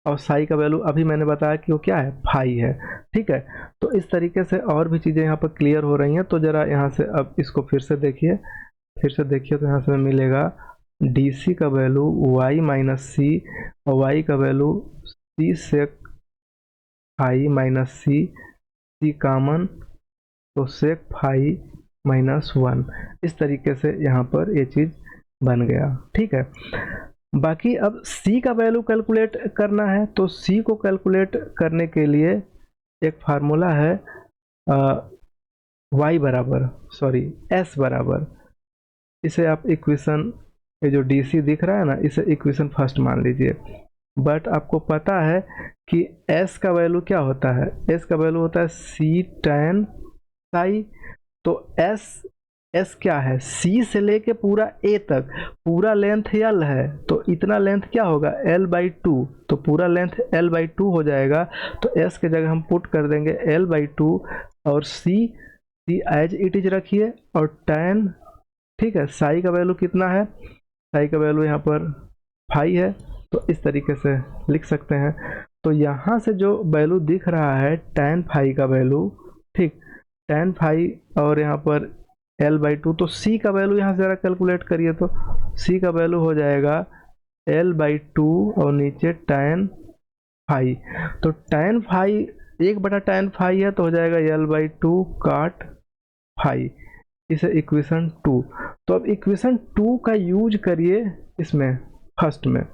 और साई का वैल्यू अभी मैंने बताया कि वो क्या है, फाई है, ठीक है। तो इस तरीके से और भी चीज़ें यहाँ पर क्लियर हो रही हैं। तो ज़रा यहाँ से अब इसको फिर से देखिए, तो यहाँ से मिलेगा डी सी का वैल्यू वाई माइनस सी, और वाई का वैल्यू सी सेक फाई माइनस सी, सी कामन तो सेक फाई माइनस 1। इस तरीके से यहाँ पर ये चीज़ बन गया, ठीक है। बाकी अब c का वैल्यू कैलकुलेट करना है, तो c को कैलकुलेट करने के लिए एक फार्मूला है y बराबर, सॉरी s बराबर, इसे आप इक्वेशन, ये जो डी सी दिख रहा है ना, इसे इक्वेशन फर्स्ट मान लीजिए। बट आपको पता है कि s का वैल्यू क्या होता है, s का वैल्यू होता है c tan साई। तो s क्या है, c से लेके पूरा a तक पूरा लेंथ l है, तो इतना लेंथ क्या होगा, l/2, तो पूरा लेंथ l/2 हो जाएगा। तो s के जगह हम पुट कर देंगे l/2, और c एज इट इज रखिए, और tan, ठीक है। साई का वैल्यू कितना है, साई का वैल्यू यहाँ पर फाई है, तो इस तरीके से लिख सकते हैं। तो यहाँ से जो वैल्यू दिख रहा है tan फाई का वैल्यू, ठीक, tan फाई, और यहाँ पर l/2, तो c का वैल्यू यहाँ से ज़रा कैलकुलेट करिए, तो c का वैल्यू हो जाएगा l/2 और नीचे tan फाई। तो tan फाई 1/tan फाई है, तो हो जाएगा l/2 cot फाई, इसे इक्वेशन 2। तो अब इक्वेशन 2 का यूज करिए इसमें फर्स्ट में,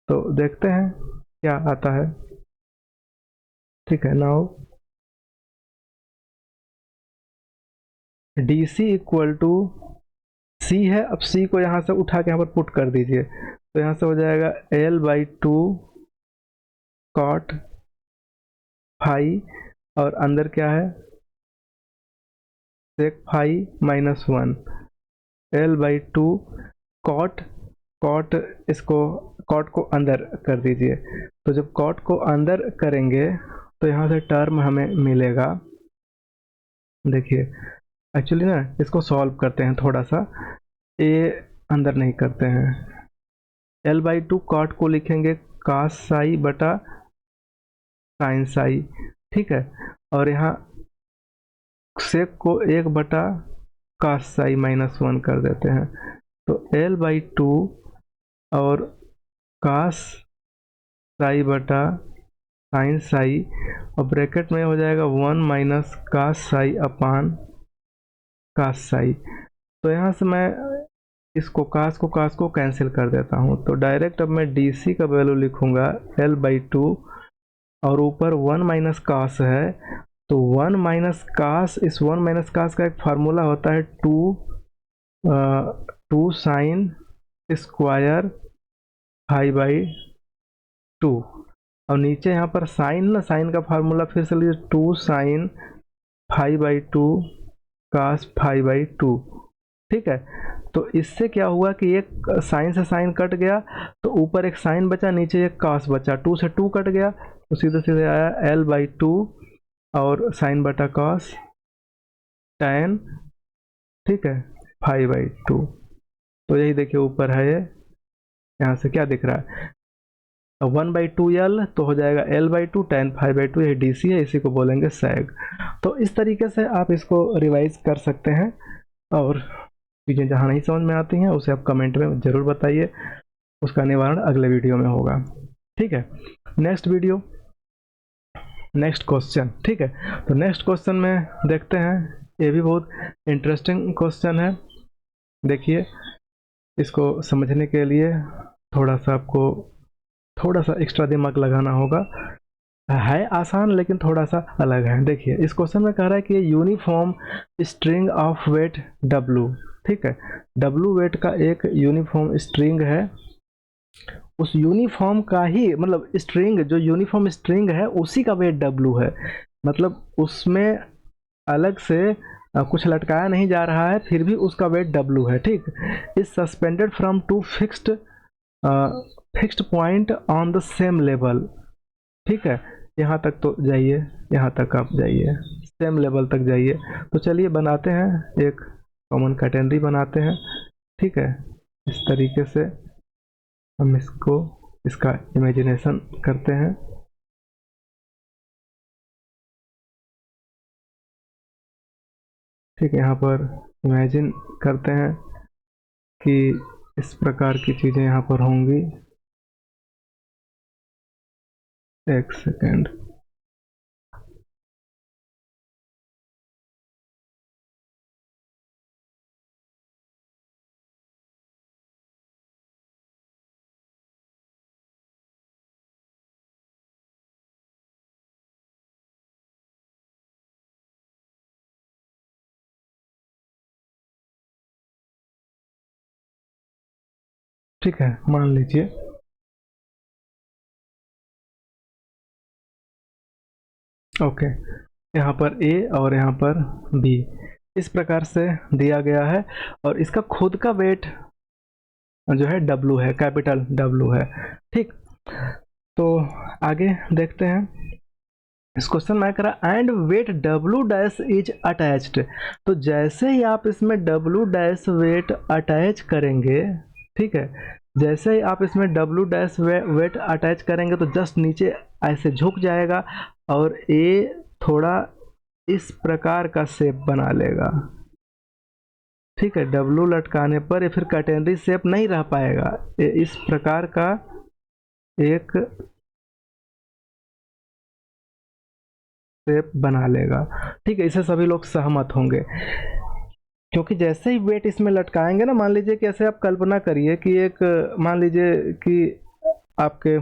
तो देखते हैं क्या आता है, ठीक है। Now D C equal to C है, अब सी को यहाँ से उठा के यहाँ पर पुट कर दीजिए, तो यहाँ से हो जाएगा l/2 कॉट फाई, और अंदर क्या है, sec phi minus 1, l/2 cot, इसको कॉट को अंदर कर दीजिए। तो जब कॉट को अंदर करेंगे तो यहाँ से टर्म हमें मिलेगा, देखिए एक्चुअली ना इसको सॉल्व करते हैं थोड़ा सा, ए अंदर नहीं करते हैं, L/2 कॉट को लिखेंगे cos साई बटा साइन साई, ठीक है। और यहाँ सेक को 1 बटा cos साई -1 कर देते हैं, तो L/2 और cos साई बटा साइन साई, और ब्रैकेट में हो जाएगा 1 माइनस cos साई अपान cos साई। तो यहाँ से मैं इसको cos को कैंसिल कर देता हूँ, तो डायरेक्ट अब मैं DC का वैल्यू लिखूँगा L/2 और ऊपर 1 माइनस cos है, तो 1 माइनस cos, इस 1 माइनस cos का एक फार्मूला होता है 2 साइन स्क्वायर पाई/2, और नीचे यहाँ पर साइन ना, साइन का फार्मूला फिर से लीजिए 2 साइन पाई/2 cos पाई/2, ठीक है। तो इससे क्या हुआ कि एक साइन से साइन कट गया, तो ऊपर एक साइन बचा, नीचे एक cos बचा, 2 से 2 कट गया, तो सीधे सीधे आया L/2 और साइन बटा cos tan, ठीक है, पाई/2। तो यही देखिए ऊपर है ये, यहाँ से क्या दिख रहा है 1/2L, तो हो जाएगा L/2 tan पाई/2, यही DC है, इसी को बोलेंगे sag। तो इस तरीके से आप इसको रिवाइज कर सकते हैं, और चीज़ें जहाँ नहीं समझ में आती हैं उसे आप कमेंट में ज़रूर बताइए, उसका निवारण अगले वीडियो में होगा, ठीक है। नेक्स्ट वीडियो, नेक्स्ट क्वेश्चन, ठीक है। तो नेक्स्ट क्वेश्चन में देखते हैं, ये भी बहुत इंटरेस्टिंग क्वेश्चन है। देखिए, इसको समझने के लिए आपको थोड़ा सा एक्स्ट्रा दिमाग लगाना होगा, है आसान लेकिन थोड़ा सा अलग है। देखिए, इस क्वेश्चन में कह रहा है कि uniform string of weight W, ठीक है, W वेट का एक यूनिफॉर्म स्ट्रिंग है, उस यूनिफॉर्म का ही मतलब स्ट्रिंग, जो यूनिफॉर्म स्ट्रिंग है उसी का वेट W है, मतलब उसमें अलग से कुछ लटकाया नहीं जा रहा है, फिर भी उसका वेट W है, ठीक। Is suspended from 2 fixed point on the same level, ठीक है। यहाँ तक तो जाइए, यहाँ तक आप जाइए, सेम लेवल तक जाइए। तो चलिए बनाते हैं, एक कॉमन कैटेगरी बनाते हैं, ठीक है। इस तरीके से हम इसका इमेजिनेशन करते हैं, ठीक है। यहाँ पर इमेजिन करते हैं कि इस प्रकार की चीज़ें यहाँ पर होंगी। एक सेकेंड, ठीक है। मान लीजिए ओके, यहाँ पर A और यहाँ पर B इस प्रकार से दिया गया है, और इसका खुद का वेट जो है W है, कैपिटल W है, ठीक। तो आगे देखते हैं, इस क्वेश्चन में करा and weight W dash is attached, तो जैसे ही आप इसमें W डैश वेट अटैच करेंगे, ठीक है, जैसे ही आप इसमें W डैश वेट अटैच करेंगे तो जस्ट नीचे ऐसे झुक जाएगा, और A थोड़ा इस प्रकार का शेप बना लेगा, ठीक है। W लटकाने पर ये फिर कैटेगरी शेप नहीं रह पाएगा, ये इस प्रकार का एक शेप बना लेगा, ठीक है। इसे सभी लोग सहमत होंगे, क्योंकि जैसे ही वेट इसमें लटकाएंगे ना, मान लीजिए कि ऐसे आप कल्पना करिए कि एक, मान लीजिए कि आपके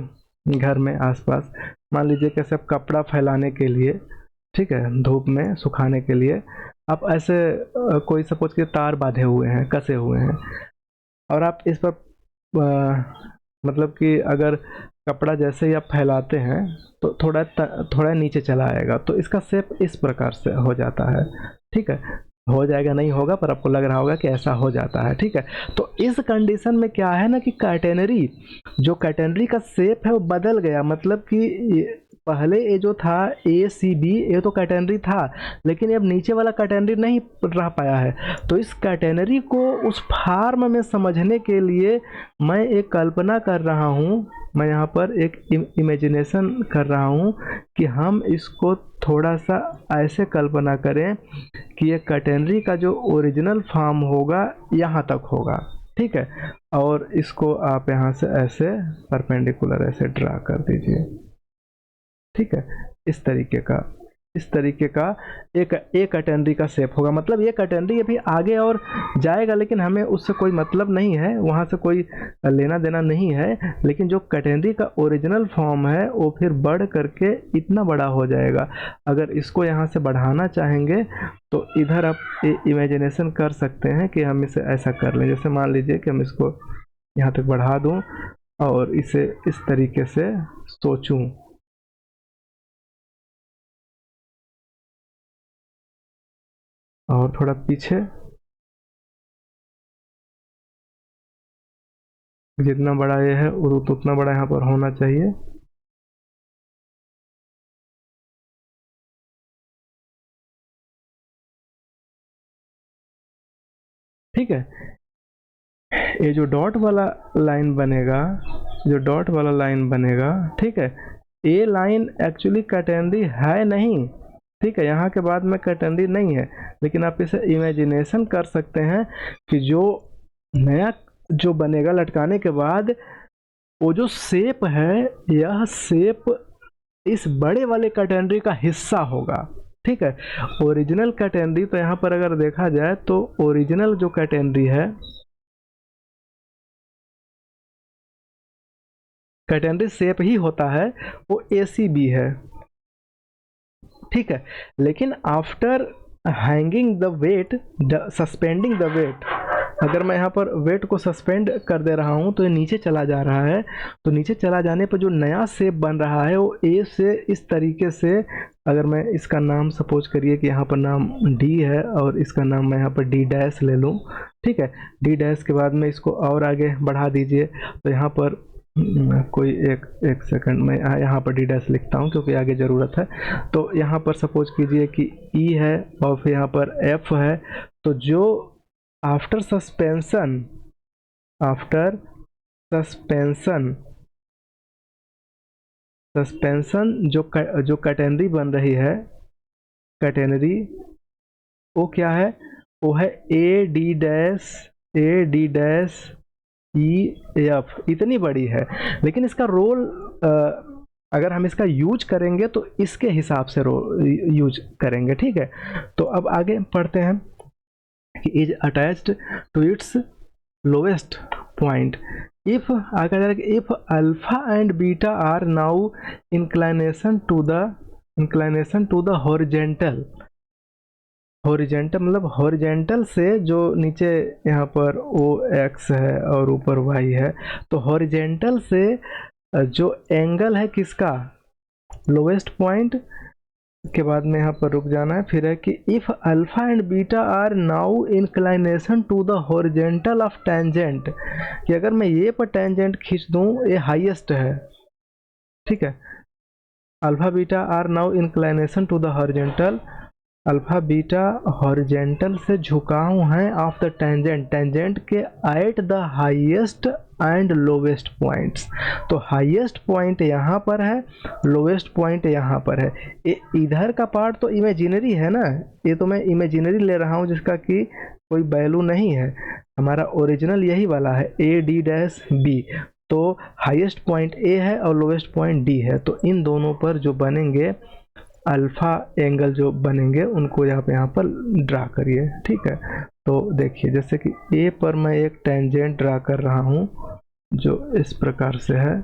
घर में आसपास, मान लीजिए कि ऐसे आप कपड़ा फैलाने के लिए, ठीक है, धूप में सुखाने के लिए आप ऐसे कोई सपोज के तार बांधे हुए हैं, कसे हुए हैं, और आप इस पर मतलब कि अगर कपड़ा जैसे ही आप फैलाते हैं तो थोड़ा नीचे चला आएगा, तो इसका शेप इस प्रकार से हो जाता है, ठीक है। हो जाएगा नहीं होगा, पर आपको लग रहा होगा कि ऐसा हो जाता है, ठीक है। तो इस कंडीशन में क्या है ना कि कैटेगरी, जो कैटेगरी का शेप है वो बदल गया, मतलब कि पहले ये जो था ए सी बी, ये तो कैटेनरी था, लेकिन अब नीचे वाला कैटेनरी नहीं रह पाया है। तो इस कैटेनरी को उस फॉर्म में समझने के लिए मैं एक कल्पना कर रहा हूँ, मैं यहाँ पर एक इमेजिनेशन कर रहा हूँ कि हम इसको थोड़ा सा ऐसे कल्पना करें कि ये कैटेनरी का जो ओरिजिनल फॉर्म होगा यहाँ तक होगा, ठीक है। और इसको आप यहाँ से ऐसे परपेंडिकुलर ऐसे ड्रा कर दीजिए, ठीक है। इस तरीके का एक कैटेनरी का शेप होगा। मतलब ये कैटेनरी अभी आगे और जाएगा, लेकिन हमें उससे कोई मतलब नहीं है, वहाँ से कोई लेना देना नहीं है। लेकिन जो कैटेनरी का ओरिजिनल फॉर्म है वो फिर बढ़ करके इतना बड़ा हो जाएगा। अगर इसको यहाँ से बढ़ाना चाहेंगे तो इधर आप इमेजिनेशन कर सकते हैं कि हम इसे ऐसा कर लें। जैसे मान लीजिए कि हम इसको यहाँ तक बढ़ा दूँ और इसे इस तरीके से सोचूं, और थोड़ा पीछे, जितना बड़ा ये है उतना बड़ा यहाँ पर होना चाहिए। ठीक है, ये जो डॉट वाला लाइन बनेगा, जो डॉट वाला लाइन बनेगा, ठीक है, ये लाइन एक्चुअली कैटेनरी है नहीं, ठीक है, यहाँ के बाद में कैटेनरी नहीं है। लेकिन आप इसे इमेजिनेशन कर सकते हैं कि जो नया जो बनेगा लटकाने के बाद, वो जो शेप है, यह शेप इस बड़े वाले कैटेनरी का हिस्सा होगा, ठीक है। ओरिजिनल कैटेनरी तो यहाँ पर अगर देखा जाए तो ओरिजिनल जो कैटेनरी है, कैटेनरी शेप ही होता है, वो ACB है, ठीक है। लेकिन after hanging the weight, suspending the weight, अगर मैं यहाँ पर वेट को सस्पेंड कर दे रहा हूँ तो ये नीचे चला जा रहा है। तो नीचे चला जाने पर जो नया शेप बन रहा है वो A से इस तरीके से, अगर मैं इसका नाम सपोज करिए कि यहाँ पर नाम D है और इसका नाम मैं यहाँ पर D डैश ले लूँ, ठीक है। D डैश के बाद में इसको और आगे बढ़ा दीजिए। तो यहाँ पर कोई एक सेकंड में यहाँ पर D डैश लिखता हूँ क्योंकि आगे ज़रूरत है। तो यहाँ पर सपोज कीजिए कि E है और फिर यहाँ पर F है। तो जो आफ्टर सस्पेंशन जो कैटेनरी बन रही है, कैटेनरी वो क्या है, वो है AD डैश EF, इतनी बड़ी है। लेकिन इसका रोल अगर हम इसका यूज करेंगे तो इसके हिसाब से यूज करेंगे, ठीक है। तो अब आगे पढ़ते हैं कि is attached to its lowest point if, आगे जा रहा है if alpha and beta are now inclination to the horizontal मतलब हॉरिजेंटल से जो नीचे यहाँ पर OX है और ऊपर Y है, तो हॉरिजेंटल से जो एंगल है किसका, लोवेस्ट पॉइंट के बाद में यहाँ पर रुक जाना है। फिर है कि if alpha and beta are now inclination to the horizontal of tangent, कि अगर मैं ये पर टेंजेंट खींच दूँ, ये हाईएस्ट है, ठीक है। Alpha beta are now inclination to the horizontal, alpha beta horizontal से झुकाव हैं ऑफ द टेंजेंट, टेंजेंट के at the highest and lowest points. तो हाईएस्ट पॉइंट यहाँ पर है, लोवेस्ट पॉइंट यहाँ पर है। इधर का पार्ट तो इमेजिनरी है ना, ये तो मैं इमेजिनरी ले रहा हूँ जिसका कि कोई वैल्यू नहीं है। हमारा ओरिजिनल यही वाला है AD डैश B। तो हाईएस्ट पॉइंट A है और लोवेस्ट पॉइंट D है। तो इन दोनों पर जो बनेंगे अल्फा एंगल जो बनेंगे उनको आप यहाँ पर ड्रा करिए, ठीक है। तो देखिए जैसे कि A पर मैं एक टेंजेंट ड्रा कर रहा हूँ जो इस प्रकार से है,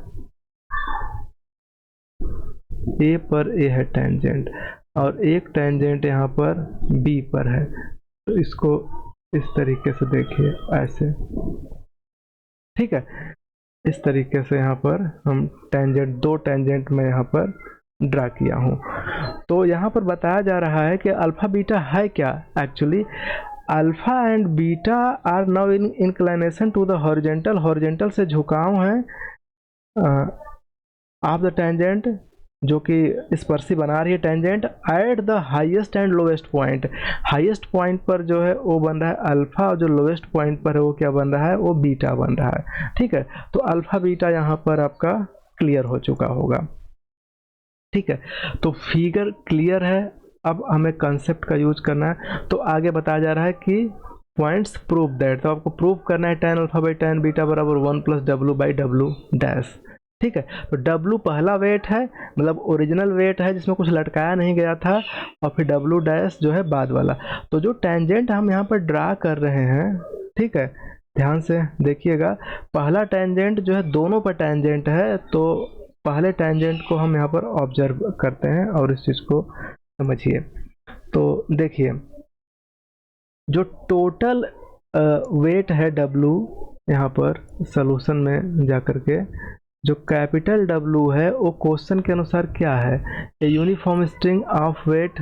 A पर A है टेंजेंट और एक टेंजेंट यहाँ पर B पर है। तो इसको इस तरीके से देखिए ऐसे, ठीक है। इस तरीके से यहाँ पर हम टेंजेंट, दो टेंजेंट में यहाँ पर ड्रा किया हूँ। तो यहाँ पर बताया जा रहा है कि अल्फा बीटा है क्या, actually alpha and beta are now in inclination to the horizontal, horizontal से झुकाव है ऑफ द टेंजेंट जो कि स्पर्शी बना रही है tangent at the highest and lowest point. Highest point पर जो है वो बन रहा है अल्फा, और जो लोवेस्ट पॉइंट पर है वो क्या बन रहा है, वो बीटा बन रहा है। ठीक है, तो अल्फा बीटा यहाँ पर आपका क्लियर हो चुका होगा। ठीक है, तो फिगर क्लियर है। अब हमें कंसेप्ट का यूज करना है। तो आगे बताया जा रहा है कि पॉइंट्स प्रूव दैट, तो आपको प्रूव करना है tan alpha by tan beta बराबर 1 plus W by W dash. ठीक है, तो W पहला वेट है, मतलब ओरिजिनल वेट है जिसमें कुछ लटकाया नहीं गया था, और फिर W डैश जो है बाद वाला। तो जो टेंजेंट हम यहाँ पर ड्रा कर रहे हैं, ठीक है, ध्यान से देखिएगा, पहला टेंजेंट जो है दोनों पर टेंजेंट है, तो पहले टेंजेंट को हम यहाँ पर ऑब्जर्व करते हैं और इस चीज़ को समझिए। तो देखिए, जो टोटल वेट है W यहाँ पर सॉल्यूशन में जाकर के, जो कैपिटल W है वो क्वेश्चन के अनुसार क्या है, a uniform string of weight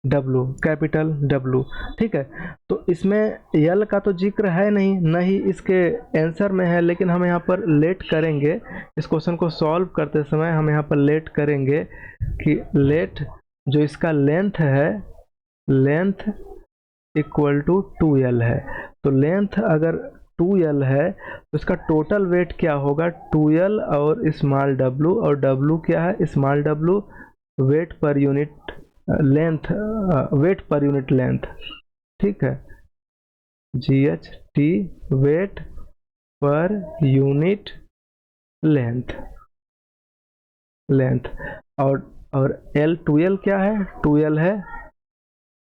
W, capital W। ठीक है, तो इसमें यल का तो जिक्र है नहीं, न ही इसके आंसर में है, लेकिन हम यहाँ पर लेट करेंगे, इस क्वेश्चन को सॉल्व करते समय हम यहाँ पर लेट करेंगे कि लेट जो इसका लेंथ है, लेंथ इक्वल टू 2L है। तो लेंथ अगर 2L है तो इसका टोटल वेट क्या होगा, 2L और स्मॉल w, और w क्या है, small w, weight per unit length, weight per unit length. ठीक है, GHT weight per unit length, length, और L 2L क्या है, 2L है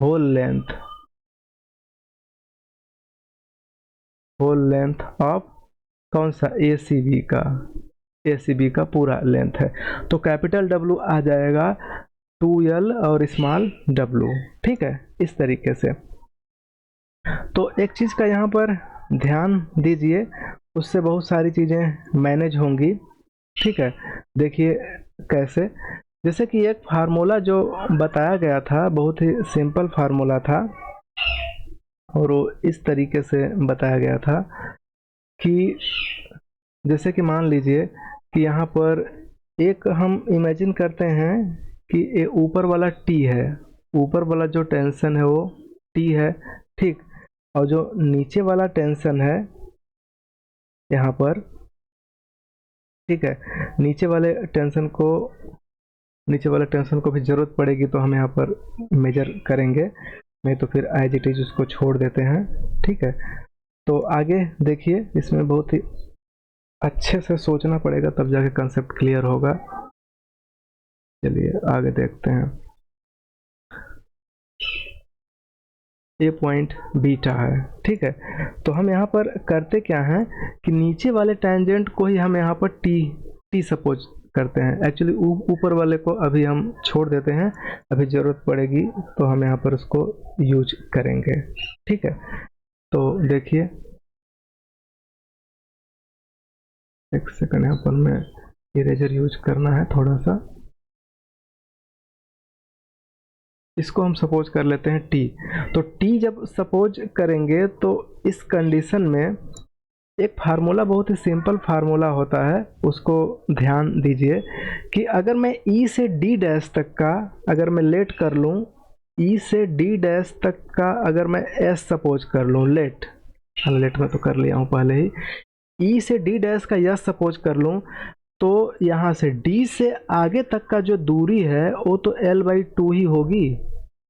whole length, whole length of कौन सा, ACB का, ACB का पूरा लेंथ है। तो कैपिटल W आ जाएगा 2L और स्मॉल w। ठीक है, इस तरीके से। तो एक चीज़ का यहाँ पर ध्यान दीजिए, उससे बहुत सारी चीज़ें मैनेज होंगी। ठीक है, देखिए कैसे, जैसे कि एक फार्मूला जो बताया गया था बहुत ही सिंपल फार्मूला था, और वो इस तरीके से बताया गया था कि जैसे कि मान लीजिए कि यहाँ पर एक हम इमेजिन करते हैं कि ये ऊपर वाला T है, ऊपर वाला जो टेंशन है वो T है, ठीक, और जो नीचे वाला टेंशन है यहाँ पर, ठीक है, नीचे वाले टेंशन को भी ज़रूरत पड़ेगी तो हम यहाँ पर मेजर करेंगे, नहीं तो फिर एज इट इज उसको छोड़ देते हैं। ठीक है, तो आगे देखिए, इसमें बहुत ही अच्छे से सोचना पड़ेगा तब जाके कंसेप्ट क्लियर होगा। चलिए आगे देखते हैं। ये पॉइंट बीटा है। ठीक है, तो हम यहाँ पर करते क्या हैं कि नीचे वाले टेंजेंट को ही हम यहाँ पर टी सपोज करते हैं। एक्चुअली ऊपर वाले को अभी हम छोड़ देते हैं, अभी ज़रूरत पड़ेगी तो हम यहाँ पर उसको यूज करेंगे। ठीक है, तो देखिए एक सेकंड, यहाँ पर मैं इरेजर यूज करना है थोड़ा सा, इसको हम सपोज कर लेते हैं टी। तो टी जब सपोज करेंगे तो इस कंडीशन में एक फार्मूला, बहुत ही सिंपल फार्मूला होता है, उसको ध्यान दीजिए कि अगर मैं ई से डी डैश तक का अगर मैं लेट कर लूँ, ई से डी डैश तक का अगर मैं एस सपोज कर लूँ, लेट में तो कर लिया हूँ पहले ही, ई से डी डैश का यस सपोज कर लूँ, तो यहाँ से डी से आगे तक का जो दूरी है वो तो L/2 ही होगी,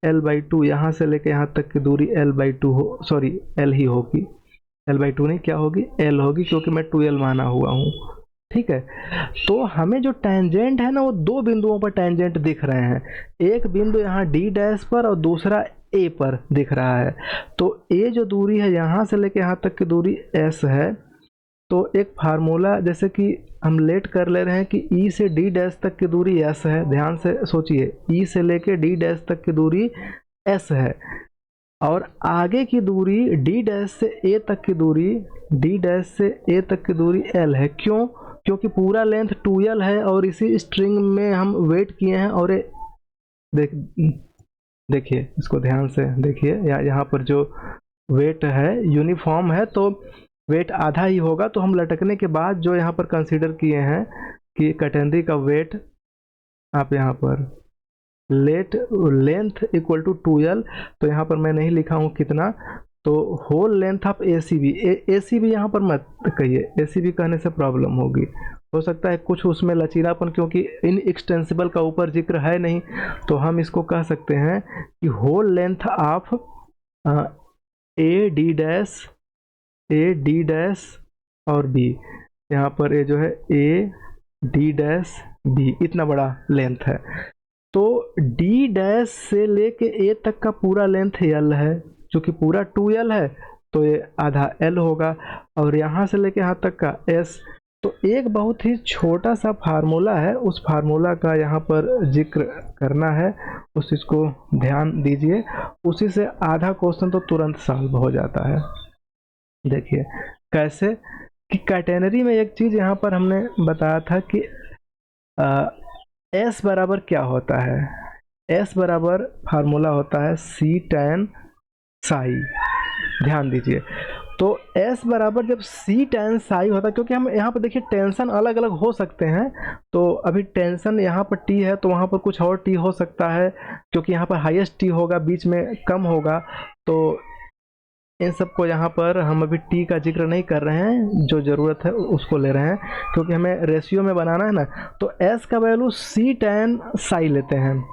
L/2, यहाँ से लेके यहाँ तक की दूरी L/2 हो, सॉरी L ही होगी, L/2 नहीं, क्या होगी, L होगी, क्योंकि मैं 2L माना हुआ हूँ। ठीक है, तो हमें जो टेंजेंट है ना वो दो बिंदुओं पर टेंजेंट दिख रहे हैं, एक बिंदु यहाँ डी डैश पर और दूसरा ए पर दिख रहा है। तो ए जो दूरी है यहाँ से लेके यहाँ तक की दूरी S है। तो एक फार्मूला जैसे कि हम लेट कर ले रहे हैं कि ई से डी डैश तक की दूरी S है, ध्यान से सोचिए, ई से लेके डी डैश तक की दूरी S है, और आगे की दूरी डी डैश से ए तक की दूरी, डी डैश से ए तक की दूरी L है। क्यों? क्योंकि पूरा लेंथ 2L है और इसी स्ट्रिंग में हम वेट किए हैं। और देखिए इसको ध्यान से देखिए, यहाँ पर जो वेट है यूनिफॉर्म है तो वेट आधा ही होगा। तो हम लटकने के बाद जो यहाँ पर कंसीडर किए हैं कि कैटेनरी का वेट आप यहाँ पर लेंथ इक्वल टू 2l, तो यहाँ पर मैं नहीं लिखा हूँ कितना, तो whole length of a c b यहाँ पर मत कहिए, ए सी बी कहने से प्रॉब्लम होगी, हो सकता है कुछ उसमें लचीलापन, क्योंकि इन एक्सटेंसिबल का ऊपर जिक्र है नहीं, तो हम इसको कह सकते हैं कि whole length of a d dash और बी, यहाँ पर ए जो है ए डी डैश बी, इतना बड़ा लेंथ है। तो डी डैश से लेके ए तक का पूरा लेंथ एल है, चूँकि पूरा 2l है तो ये आधा l होगा, और यहाँ से लेके यहाँ तक का s। तो एक बहुत ही छोटा सा फार्मूला है, उस फार्मूला का यहाँ पर जिक्र करना है, उस चीज़ को ध्यान दीजिए, उसी से आधा क्वेश्चन तो तुरंत सॉल्व हो जाता है। देखिए कैसे कि कैटेनरी में एक चीज़ यहाँ पर हमने बताया था कि S बराबर क्या होता है, S बराबर फार्मूला होता है सी टैन साई, ध्यान दीजिए। तो S बराबर जब सी टैन साई होता है, क्योंकि हम यहाँ पर देखिए टेंशन अलग अलग हो सकते हैं, तो अभी टेंशन यहाँ पर T है तो वहाँ पर कुछ और T हो सकता है, क्योंकि यहाँ पर हाईएस्ट T होगा, बीच में कम होगा, तो इन सबको यहाँ पर हम अभी T का जिक्र नहीं कर रहे हैं, जो ज़रूरत है उसको ले रहे हैं, क्योंकि हमें रेशियो में बनाना है ना। तो S का वैल्यू सी टैन साई लेते हैं,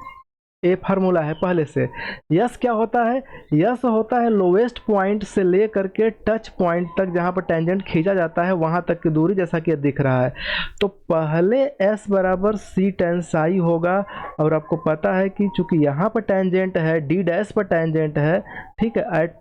ए फार्मूला है पहले से। यस क्या होता है, यस होता है लोवेस्ट पॉइंट से ले करके टच पॉइंट तक, जहाँ पर टेंजेंट खींचा जाता है वहाँ तक की दूरी, जैसा कि दिख रहा है। तो पहले एस बराबर सी टैन साई होगा, और आपको पता है कि चूंकि यहाँ पर टेंजेंट है, डी डैश पर टेंजेंट है, ठीक है, एट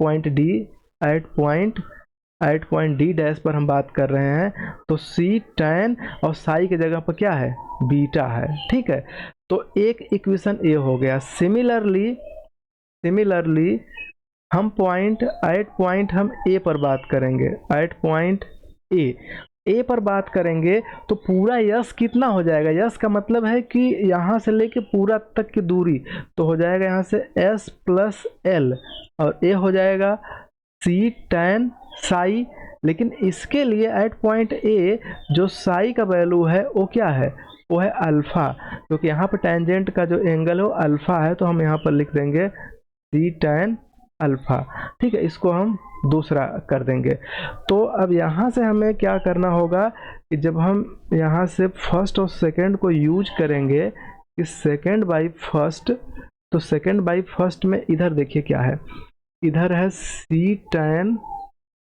पॉइंट डी डैश पर हम बात कर रहे हैं, तो सी टैन और साई की जगह पर क्या है, बीटा है, ठीक है। तो एक इक्वेशन ए हो गया। सिमिलरली हम पॉइंट हम ए पर बात करेंगे, एट पॉइंट ए पर बात करेंगे, तो पूरा यस कितना हो जाएगा, यस का मतलब है कि यहाँ से लेके पूरा तक की दूरी, तो हो जाएगा यहाँ से एस प्लस एल, और ए हो जाएगा सी टैन साई। लेकिन इसके लिए एट पॉइंट ए जो साई का वैल्यू है वो क्या है, वो है अल्फ़ा, क्योंकि यहाँ पर टेंजेंट का जो एंगल है वो अल्फ़ा है, तो हम यहाँ पर लिख देंगे सी टैन अल्फ़ा, ठीक है, इसको हम दूसरा कर देंगे। तो अब यहाँ से हमें क्या करना होगा कि जब हम यहाँ से फर्स्ट और सेकंड को यूज करेंगे कि सेकंड बाई फर्स्ट, तो सेकंड बाई फर्स्ट में इधर देखिए क्या है, इधर है सी टैन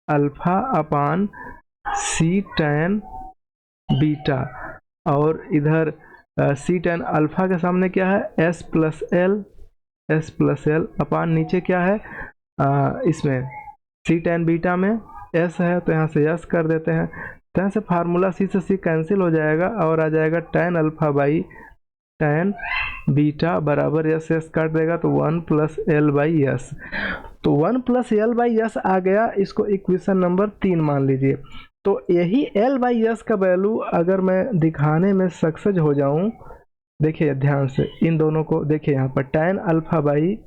अल्फ़ा अपान सी टैन बीटा, और इधर सी टैन अल्फ़ा के सामने क्या है, एस प्लस एल अपान नीचे क्या है, इसमें सी टैन बीटा में एस है, तो यहाँ से एस कर देते हैं, तो यहाँ से फार्मूला सी से सी कैंसिल हो जाएगा, और आ जाएगा tan alpha by tan beta बराबर एस काट देगा, तो 1 प्लस एल बाई एस, तो 1 प्लस एल बाई एस आ गया, इसको इक्वेशन नंबर 3 मान लीजिए। तो यही एल बाई एस का वैल्यू अगर मैं दिखाने में सक्सेस हो जाऊं, देखिए ध्यान से इन दोनों को देखिए, यहाँ पर टैन अल्फ़ा बाई,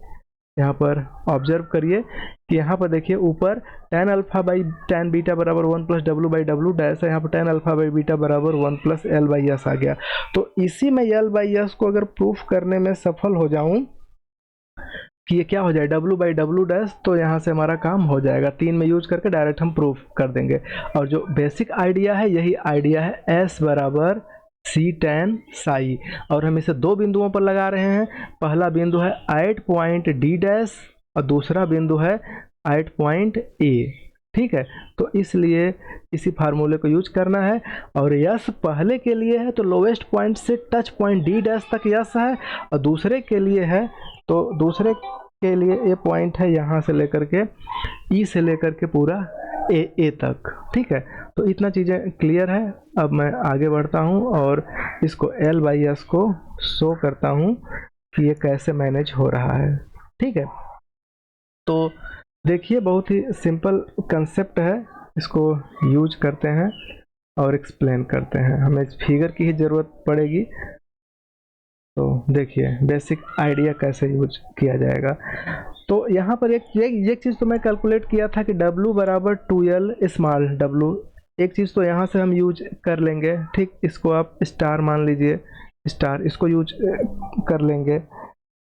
यहाँ पर ऑब्जर्व करिए कि यहाँ पर देखिए ऊपर tan alpha by tan beta बराबर 1 plus W by W dash है, यहाँ पर टैन अल्फ़ा बाई बीटा बराबर 1 प्लस एल बाई एस आ गया। तो इसी में एल बाई एस को अगर प्रूफ करने में सफल हो जाऊं कि ये क्या हो जाए, डब्ल्यू बाई डब्ल्यू डैश, तो यहाँ से हमारा काम हो जाएगा, 3 में यूज करके डायरेक्ट हम प्रूफ कर देंगे। और जो बेसिक आइडिया है यही आइडिया है, एस बराबर सी टैन साई, और हम इसे 2 बिंदुओं पर लगा रहे हैं। पहला बिंदु है एट पॉइंट डी डैश, और दूसरा बिंदु है एट पॉइंट ए, ठीक है। तो इसलिए इसी फार्मूले को यूज करना है, और यस पहले के लिए है तो लोवेस्ट पॉइंट से टच पॉइंट डी डैश तक यस है, और दूसरे के लिए है तो दूसरे के लिए ए पॉइंट है यहाँ से लेकर के ई से लेकर के पूरा ए तक, ठीक है। तो इतना चीज़ें क्लियर है। अब मैं आगे बढ़ता हूँ और इसको एल बाई एस को शो करता हूँ कि ये कैसे मैनेज हो रहा है, ठीक है। तो देखिए बहुत ही सिंपल कंसेप्ट है, इसको यूज करते हैं और एक्सप्लेन करते हैं, हमें इस फिगर की ही ज़रूरत पड़ेगी। तो देखिए बेसिक आइडिया कैसे यूज किया जाएगा। तो यहाँ पर एक चीज़ तो मैं कैलकुलेट किया था कि W बराबर 2L स्मॉल w, एक चीज़ तो यहाँ से हम यूज कर लेंगे, ठीक, इसको आप स्टार मान लीजिए, स्टार, इसको यूज कर लेंगे।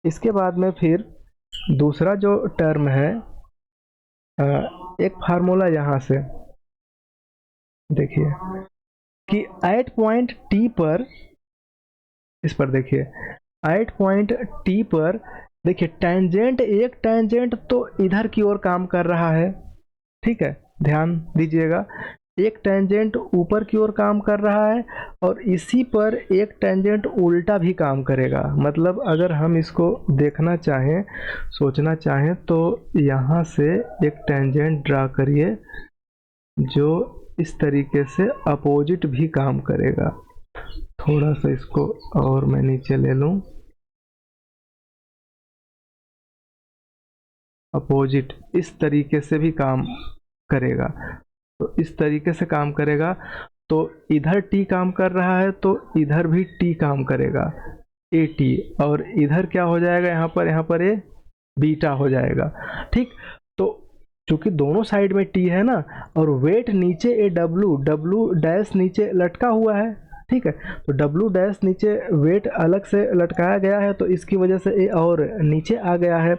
इसके बाद में फिर दूसरा जो टर्म है, एक फार्मूला यहाँ से देखिए कि एट पॉइंट टी पर, इस पर देखिए एट पॉइंट टी पर देखिए टेंजेंट, एक टेंजेंट तो इधर की ओर काम कर रहा है, ठीक है, ध्यान दीजिएगा, एक टेंजेंट ऊपर की ओर काम कर रहा है और इसी पर एक टेंजेंट उल्टा भी काम करेगा। मतलब अगर हम इसको देखना चाहें, सोचना चाहें, तो यहाँ से एक टेंजेंट ड्रा करिए जो इस तरीके से अपोजिट भी काम करेगा। थोड़ा सा इसको और मैं नीचे ले लूं, अपोजिट इस तरीके से भी काम करेगा। तो इस तरीके से काम करेगा, तो इधर टी काम कर रहा है तो इधर भी टी काम करेगा, ए टी, और इधर क्या हो जाएगा, यहाँ पर ए बीटा हो जाएगा, ठीक। तो चूंकि दोनों साइड में टी है ना, और वेट नीचे ए डब्लू, डब्लू डैश नीचे लटका हुआ है, ठीक है, तो डब्लू डैश नीचे वेट अलग से लटकाया गया है, तो इसकी वजह से ए और नीचे आ गया है।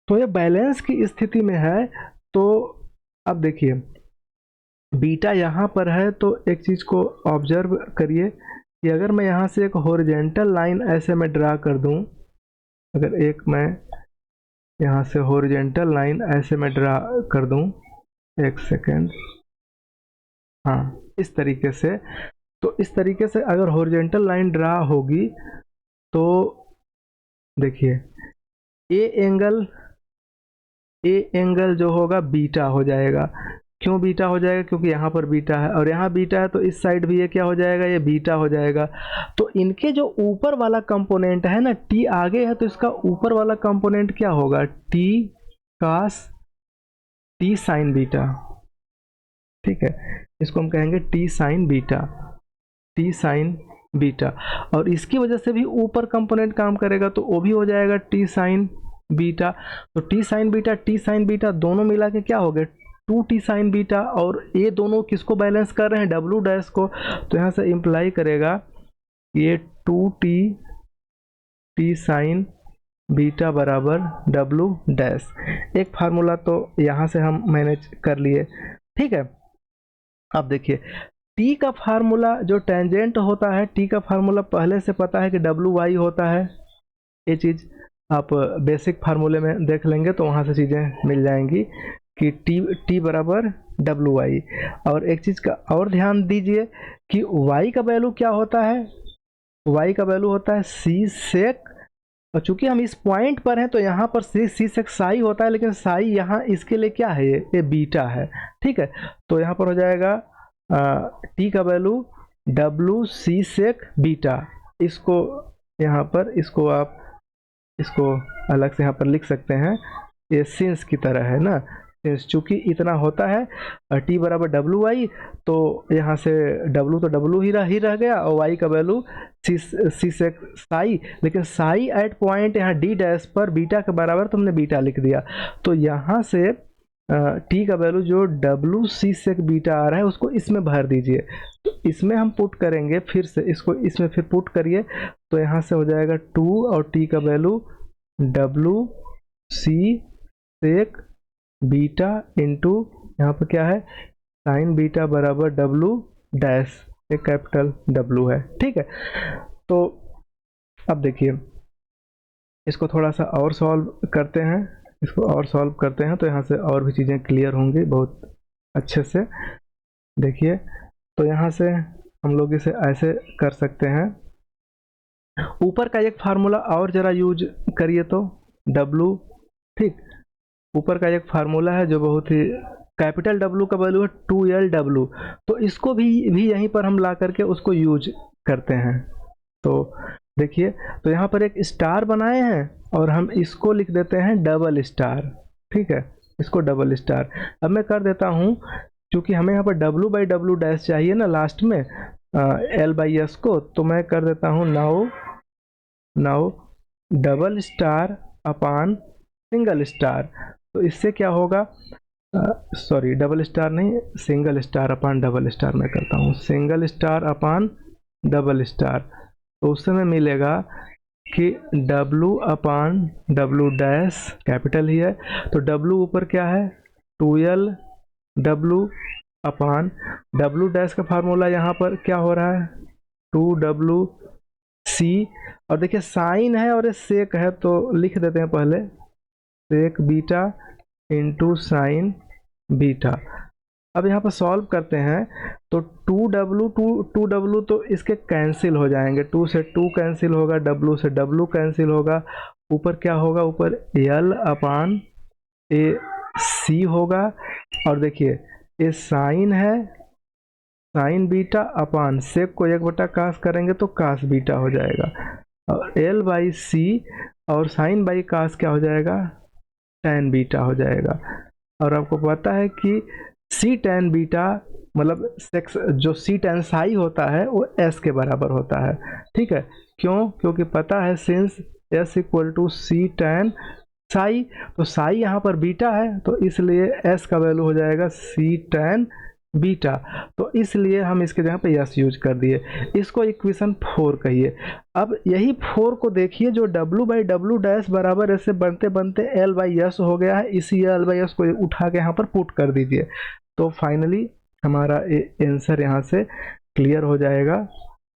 तो ये बैलेंस की स्थिति में है। तो अब देखिए बीटा यहाँ पर है, तो एक चीज़ को ऑब्जर्व करिए कि अगर मैं यहाँ से एक हॉरिजेंटल लाइन ऐसे मैं ड्रा कर दूँ, अगर एक मैं यहाँ से हॉरिजेंटल लाइन ऐसे मैं ड्रा कर दूँ, एक सेकेंड, हाँ इस तरीके से, तो इस तरीके से अगर हॉरिजेंटल लाइन ड्रा होगी तो देखिए ए एंगल जो होगा बीटा हो जाएगा। क्यों बीटा हो जाएगा? क्योंकि यहाँ पर बीटा है और यहाँ बीटा है, तो इस साइड भी ये क्या हो जाएगा, ये बीटा हो जाएगा। तो इनके जो ऊपर वाला कंपोनेंट है ना, टी आगे है तो इसका ऊपर वाला कंपोनेंट क्या होगा, टी कास टी साइन बीटा, ठीक है, इसको हम कहेंगे T sign beta, T sign beta. और इसकी वजह से भी ऊपर कंपोनेंट काम करेगा, तो वो भी हो जाएगा टी साइन बीटा। तो टी साइन बीटा दोनों मिला के क्या हो गए, 2t साइन बीटा, और ये दोनों किसको बैलेंस कर रहे हैं, डब्लू डैश को। तो यहाँ से इम्प्लाई करेगा ये 2t साइन बीटा बराबर डब्लू डैश। एक फार्मूला तो यहाँ से हम मैनेज कर लिए, ठीक है। अब देखिए t का फार्मूला जो टेंजेंट होता है, t का फार्मूला पहले से पता है कि डब्लू वाई होता है। ये चीज़ आप बेसिक फार्मूले में देख लेंगे तो वहाँ से चीज़ें मिल जाएंगी कि टी बराबर डब्लू वाई। और एक चीज़ का और ध्यान दीजिए कि y का वैल्यू क्या होता है, y का वैल्यू होता है सी सेक, और चूंकि हम इस पॉइंट पर हैं तो यहाँ पर सी सेक साई होता है, लेकिन साई यहाँ इसके लिए क्या है, ये बीटा है, ठीक है। तो यहाँ पर हो जाएगा टी का वैल्यू डब्लू सी सेक बीटा। इसको यहाँ पर, इसको आप इसको अलग से यहाँ पर लिख सकते हैं, ये सिंस की तरह है ना, सिंस चूंकि इतना होता है टी बराबर डब्लू वाई, तो यहाँ से डब्लू तो डब्लू ही रह गया, और वाई का वैल्यू सी से साई, लेकिन साई एट पॉइंट यहाँ डी डैश पर बीटा के बराबर तो हमने बीटा लिख दिया। तो यहाँ से टी का वैल्यू जो डब्लू सी से बीटा आ रहा है उसको इसमें भर दीजिए। तो इसमें हम पुट करेंगे, फिर से इसको इसमें फिर पुट करिए, तो यहाँ से हो जाएगा 2 और टी का वैल्यू डब्लू सी सेक बीटा इंटू यहाँ पर क्या है, साइन बीटा बराबर डब्लू डैश, एक कैपिटल डब्लू है, ठीक है। तो अब देखिए इसको थोड़ा सा और सॉल्व करते हैं, तो यहाँ से और भी चीज़ें क्लियर होंगी बहुत अच्छे से। देखिए तो यहाँ से हम लोग इसे ऐसे कर सकते हैं, ऊपर का एक फार्मूला और ज़रा यूज करिए तो डब्लू, ठीक, ऊपर का एक फार्मूला है जो बहुत ही कैपिटल डब्लू का वैल्यू है 2LW, तो इसको भी यहीं पर हम ला करके उसको यूज करते हैं। तो देखिए तो यहाँ पर एक स्टार बनाए हैं और हम इसको लिख देते हैं डबल स्टार, ठीक है, इसको डबल स्टार। अब मैं कर देता हूँ, क्योंकि हमें यहाँ पर W/W डैश चाहिए ना लास्ट में L/S को, तो मैं कर देता हूँ नाउ डबल स्टार अपान सिंगल स्टार। तो इससे क्या होगा, सॉरी डबल स्टार नहीं, सिंगल स्टार अपान डबल स्टार मैं करता हूँ, सिंगल स्टार अपान डबल स्टार। तो उस समय मिलेगा कि W अपान W डैश कैपिटल ही है, तो W ऊपर क्या है 2L W अपान W डैश का फार्मूला यहाँ पर क्या हो रहा है 2W C, और देखिए साइन है और ये सेक है तो लिख देते हैं पहले सेक बीटा इंटू साइन बीटा। अब यहाँ पर सॉल्व करते हैं तो 2W तो इसके कैंसिल हो जाएंगे, 2 से 2 कैंसिल होगा, W से W कैंसिल होगा, ऊपर क्या होगा ऊपर L अपान ए C होगा, और देखिए ये साइन है साइन बीटा अपान सेक को 1/cos करेंगे तो cos बीटा हो जाएगा, और L बाई C और साइन बाई cos क्या हो जाएगा tan बीटा हो जाएगा। और आपको पता है कि C tan बीटा मतलब सेक्स जो C tan साई होता है वो S के बराबर होता है, ठीक है, क्यों, क्योंकि पता है since S equal to C tan psi, तो साई यहाँ पर बीटा है तो इसलिए S का वैल्यू हो जाएगा C tan बीटा, तो इसलिए हम इसके जगह पे यस यूज कर दिए, इसको इक्वेशन 4 कहिए। अब यही 4 को देखिए जो W बाई डब्ल्यू डैश बराबर ऐसे बनते बनते L बाई यस हो गया है, इसी L बाई यस को उठा के यहाँ पर पुट कर दीजिए, तो फाइनली हमारा आंसर यहाँ से क्लियर हो जाएगा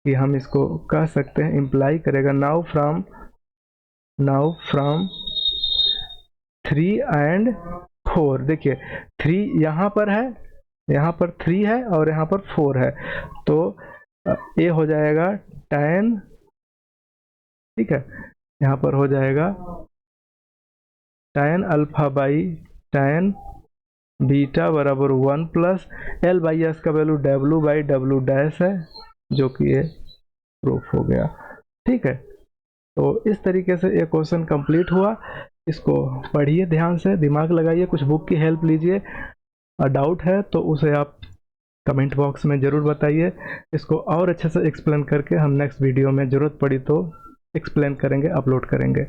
कि हम इसको कह सकते हैं इम्प्लाई करेगा नाउ फ्रॉम 3 and 4, देखिए 3 यहाँ पर है, यहाँ पर 3 है और यहाँ पर 4 है, तो ए हो जाएगा tan, ठीक है, यहाँ पर हो जाएगा tan alpha by tan beta बराबर 1 प्लस L बाई एस का value W by W dash है, जो कि ये प्रूफ हो गया, ठीक है। तो इस तरीके से ये क्वेश्चन कंप्लीट हुआ, इसको पढ़िए ध्यान से, दिमाग लगाइए, कुछ बुक की हेल्प लीजिए, डाउट है तो उसे आप कमेंट बॉक्स में ज़रूर बताइए, इसको और अच्छे से एक्सप्लेन करके हम नेक्स्ट वीडियो में ज़रूरत पड़ी तो एक्सप्लेन करेंगे, अपलोड करेंगे।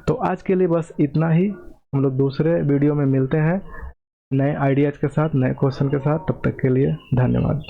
तो आज के लिए बस इतना ही, हम लोग दूसरे वीडियो में मिलते हैं नए आइडियाज़ के साथ, नए क्वेश्चन के साथ, तब तक के लिए धन्यवाद।